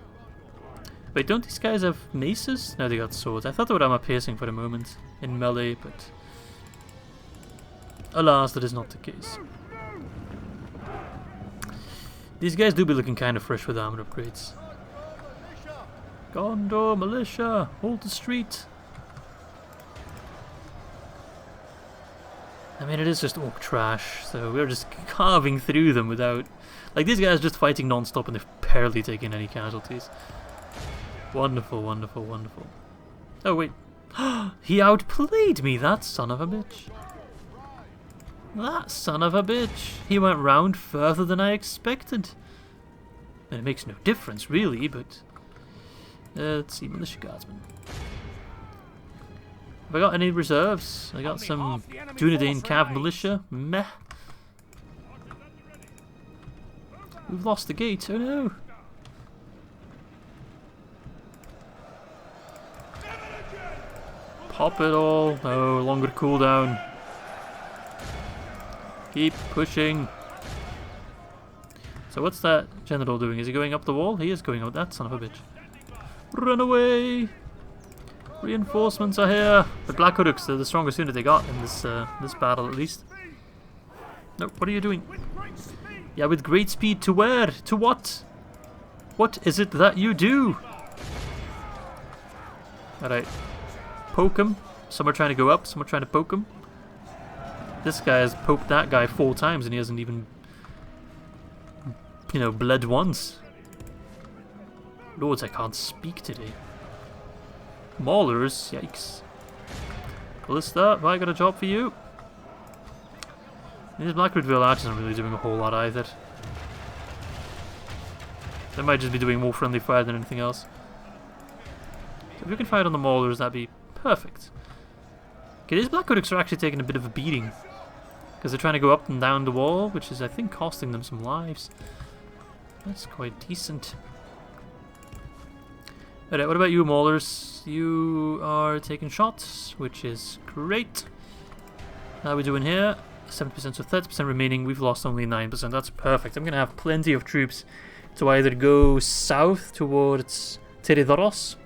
Wait, don't these guys have maces? No, they got swords. I thought they would have my piercing for a moment in melee, but alas, that is not the case. These guys do be looking kind of fresh with armor upgrades. Gondor militia, hold the street. I mean, it is just orc trash, so we're just carving through them without... Like, these guys just fighting non-stop and they've barely taken any casualties. Wonderful, wonderful, wonderful. Oh, wait. He outplayed me, that son of a bitch. That son of a bitch. He went round further than I expected. And it makes no difference, really, but... let's see, Militia Guardsmen. Have I got any reserves? I got some Dunedain Cav Militia. Meh. We've lost the gate. Oh no. Pop it all. No, longer cooldown. Keep pushing. So what's that general doing? Is he going up the wall? He is going up. That son of a bitch. Run away! Reinforcements are here. The Black Uruks, they're the strongest unit they got in this this battle, at least. No, what are you doing? Yeah, with great speed to where? To what? What is it that you do? Alright. Poke him. Some are trying to go up, some are trying to poke him. This guy has poked that guy 4 times and he hasn't even, you know, bled once. Lords, I can't speak today. Maulers? Yikes. Ballista, have I got a job for you? These Blackwoodville archers aren't really doing a whole lot either. They might just be doing more friendly fire than anything else. So if we can fire on the Maulers, that'd be perfect. Okay, these Black Uruks are actually taking a bit of a beating. Because they're trying to go up and down the wall, which is, I think, costing them some lives. That's quite decent. Alright, what about you, Maulers? You are taking shots, which is great. How are we doing here? 70%, so 30% remaining. We've lost only 9%. That's perfect. I'm going to have plenty of troops to either go south towards Teridoros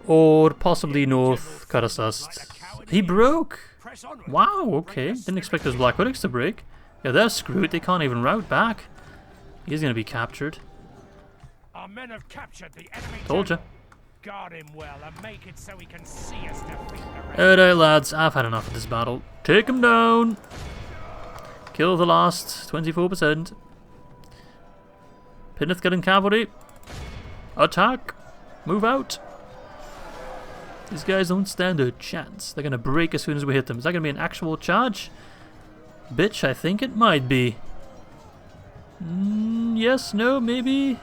or possibly north Karasast. He broke! Wow, okay. Didn't expect those Black Uruks to break. Yeah, they're screwed. They can't even route back. He's going to be captured. Our men have captured the enemy. Told ya. Guard him well and make it so he can see us defeat the rest. Alright, lads, I've had enough of this battle. Take him down! Kill the last 24%. Pinithgelin cavalry. Attack! Move out! These guys don't stand a chance. They're gonna break as soon as we hit them. Is that gonna be an actual charge? Bitch, I think it might be. Yes, no, maybe?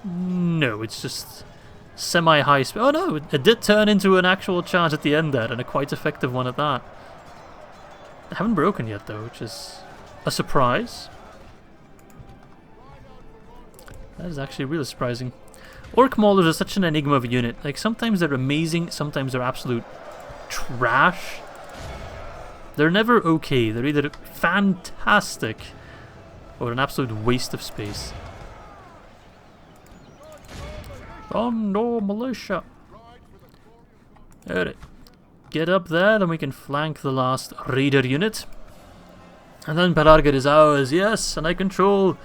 No, it's just semi-high speed. Oh no, it did turn into an actual charge at the end there, and a quite effective one at that. They haven't broken yet though, which is a surprise. That is actually really surprising. Orc Maulers are such an enigma of a unit. Like, sometimes they're amazing, sometimes they're absolute trash. They're never okay. They're either fantastic or an absolute waste of space. Gondor militia. Alright. Get up there, then we can flank the last raider unit. And then Pelargir is ours, yes, and I control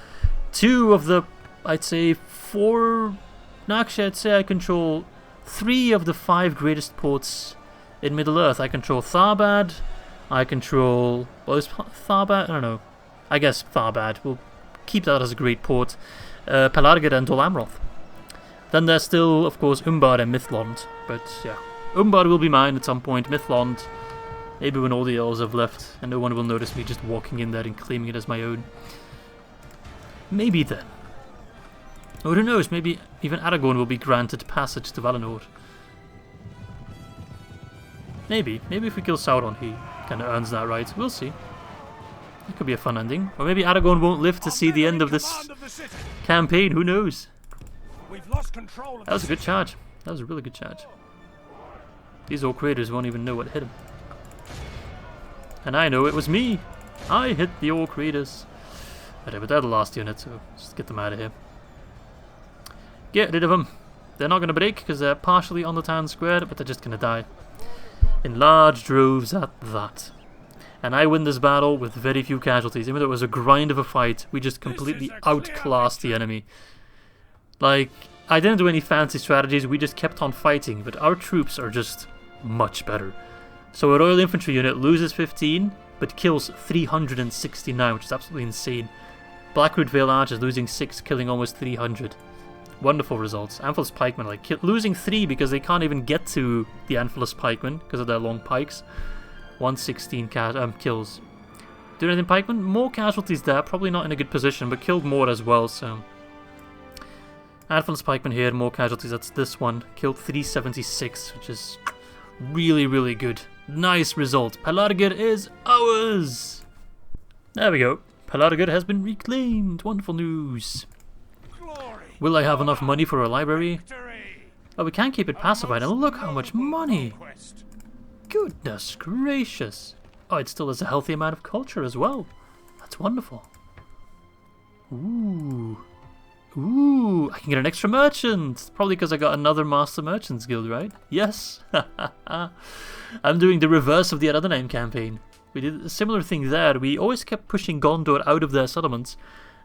2 of the, I'd say 4, no, actually I'd say I control 3 of the 5 greatest ports in Middle-earth. I control Tharbad, I control, well, is Tharbad? I don't know. I guess Tharbad. We'll keep that as a great port. Pelargir and Dol Amroth. Then there's still, of course, Umbar and Mithlond. But yeah, Umbar will be mine at some point. Mithlond, maybe when all the elves have left and no one will notice me just walking in there and claiming it as my own. Maybe then. Or who knows, maybe even Aragorn will be granted passage to Valinor. Maybe if we kill Sauron, he kind of earns that right. We'll see. It could be a fun ending. Or maybe Aragorn won't live to see the end of this campaign, who knows? We've lost control of That was a good charge. That was a really good charge. These Orc Raiders won't even know what hit him. And I know it was me! I hit the Orc Raiders. But they're the last unit, so just get them out of here. Get rid of them. They're not going to break because they're partially on the town square, but they're just going to die. In large droves at that. And I win this battle with very few casualties. Even though it was a grind of a fight, we just completely outclassed the enemy. Like, I didn't do any fancy strategies, we just kept on fighting, but our troops are just much better. So a Royal Infantry unit loses 15, but kills 369, which is absolutely insane. Blackroot Vale Archers losing 6, killing almost 300. Wonderful results. Anfilis Pikemen, like, losing 3 because they can't even get to the Anfilis Pikemen because of their long pikes. 116 kills. Dunedain Pikemen, more casualties there, probably not in a good position, but killed more as well, so... Anfilis Pikemen here, more casualties, that's this one. Killed 376, which is really, really good. Nice result. Pelargir is ours! There we go. Pelargir has been reclaimed. Wonderful news. Will I have enough money for a library? Oh, we can't keep it pacified. And look how much money! Goodness gracious. Oh, it still has a healthy amount of culture as well. That's wonderful. Ooh. Ooh, I can get an extra merchant. Probably because I got another Master Merchants Guild, right? Yes. I'm doing the reverse of the Ar-Adûnâim campaign. We did a similar thing there. We always kept pushing Gondor out of their settlements,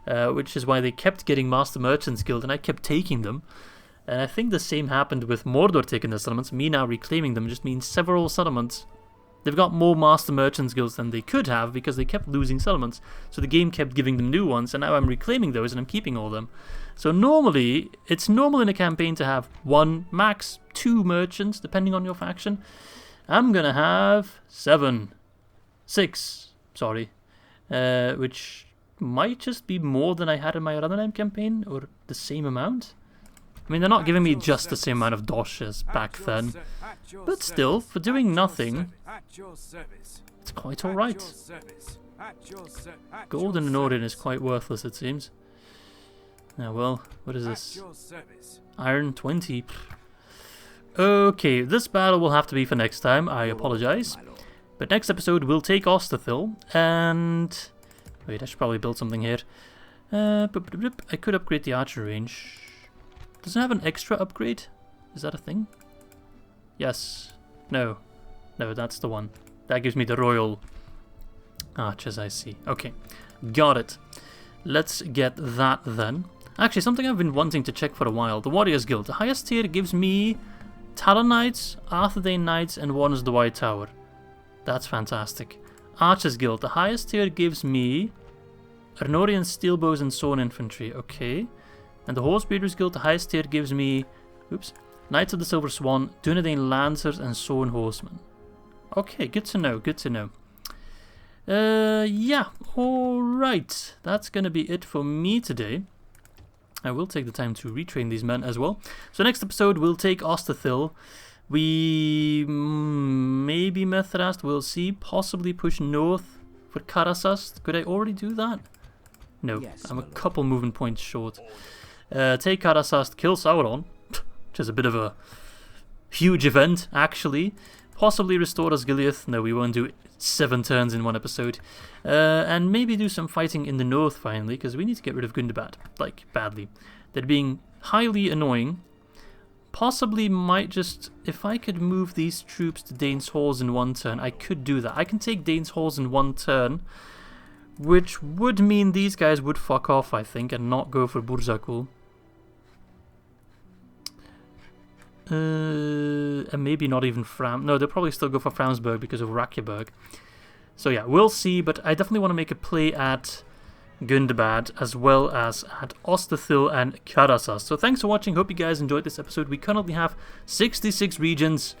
which is why they kept getting Master Merchants Guild, and I kept taking them. And I think the same happened with Mordor taking their settlements. Me now reclaiming them just means several settlements. They've got more Master Merchants Guilds than they could have because they kept losing settlements. So the game kept giving them new ones, and now I'm reclaiming those and I'm keeping all of them. So normally, it's normal in a campaign to have 1, max 2 merchants, depending on your faction. I'm gonna have 6, sorry. Which might just be more than I had in my Ar-Adûnâim campaign, or the same amount. I mean, they're not giving me just the same amount of dosh as back then. But still, for doing nothing, it's quite alright. Gold in Anorien is quite worthless, it seems. Now, well, what is this? Iron 20. Okay, this battle will have to be for next time, I apologise. But next episode we'll take Osgiliath, and... Wait, I should probably build something here. I could upgrade the archer range. Does it have an extra upgrade? Is that a thing? Yes. No. No, that's the one. That gives me the royal archers, I see. Okay, got it. Let's get that then. Actually, something I've been wanting to check for a while. The Warriors Guild. The highest tier gives me Talon Knights, Arthurdane Knights, and one is the White Tower. That's fantastic. Archers Guild. The highest tier gives me Arnorian Steelbows and Sworn Infantry. Okay. And the Horse Breeders Guild. The highest tier gives me... Oops. Knights of the Silver Swan, Dunedain Lancers, and Sworn Horsemen. Okay, good to know, good to know. Yeah, alright. That's gonna be it for me today. I will take the time to retrain these men as well. So next episode, we'll take Osgiliath. We maybe Mithrast, we'll see. Possibly push north for Karasast. Could I already do that? No, Yes, I'm a couple movement points short. take Karasast, kill Sauron, which is a bit of a huge event, actually. Possibly restore Osgiliath. No, we won't do 7 turns in one episode. And maybe do some fighting in the north finally, because we need to get rid of Gundabad, like, badly. They're being highly annoying. Possibly might just... If I could move these troops to Dane's Halls in 1 turn, I could do that. I can take Dane's Halls in 1 turn, which would mean these guys would fuck off, I think, and not go for Burzakul. And maybe not even Fram... No, they'll probably still go for Framsburg because of Rakyaburg. So yeah, we'll see, but I definitely want to make a play at Gundabad as well as at Osterthil and Karasas. So thanks for watching, hope you guys enjoyed this episode. We currently have 66 regions,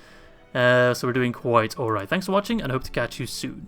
so we're doing quite alright. Thanks for watching and hope to catch you soon.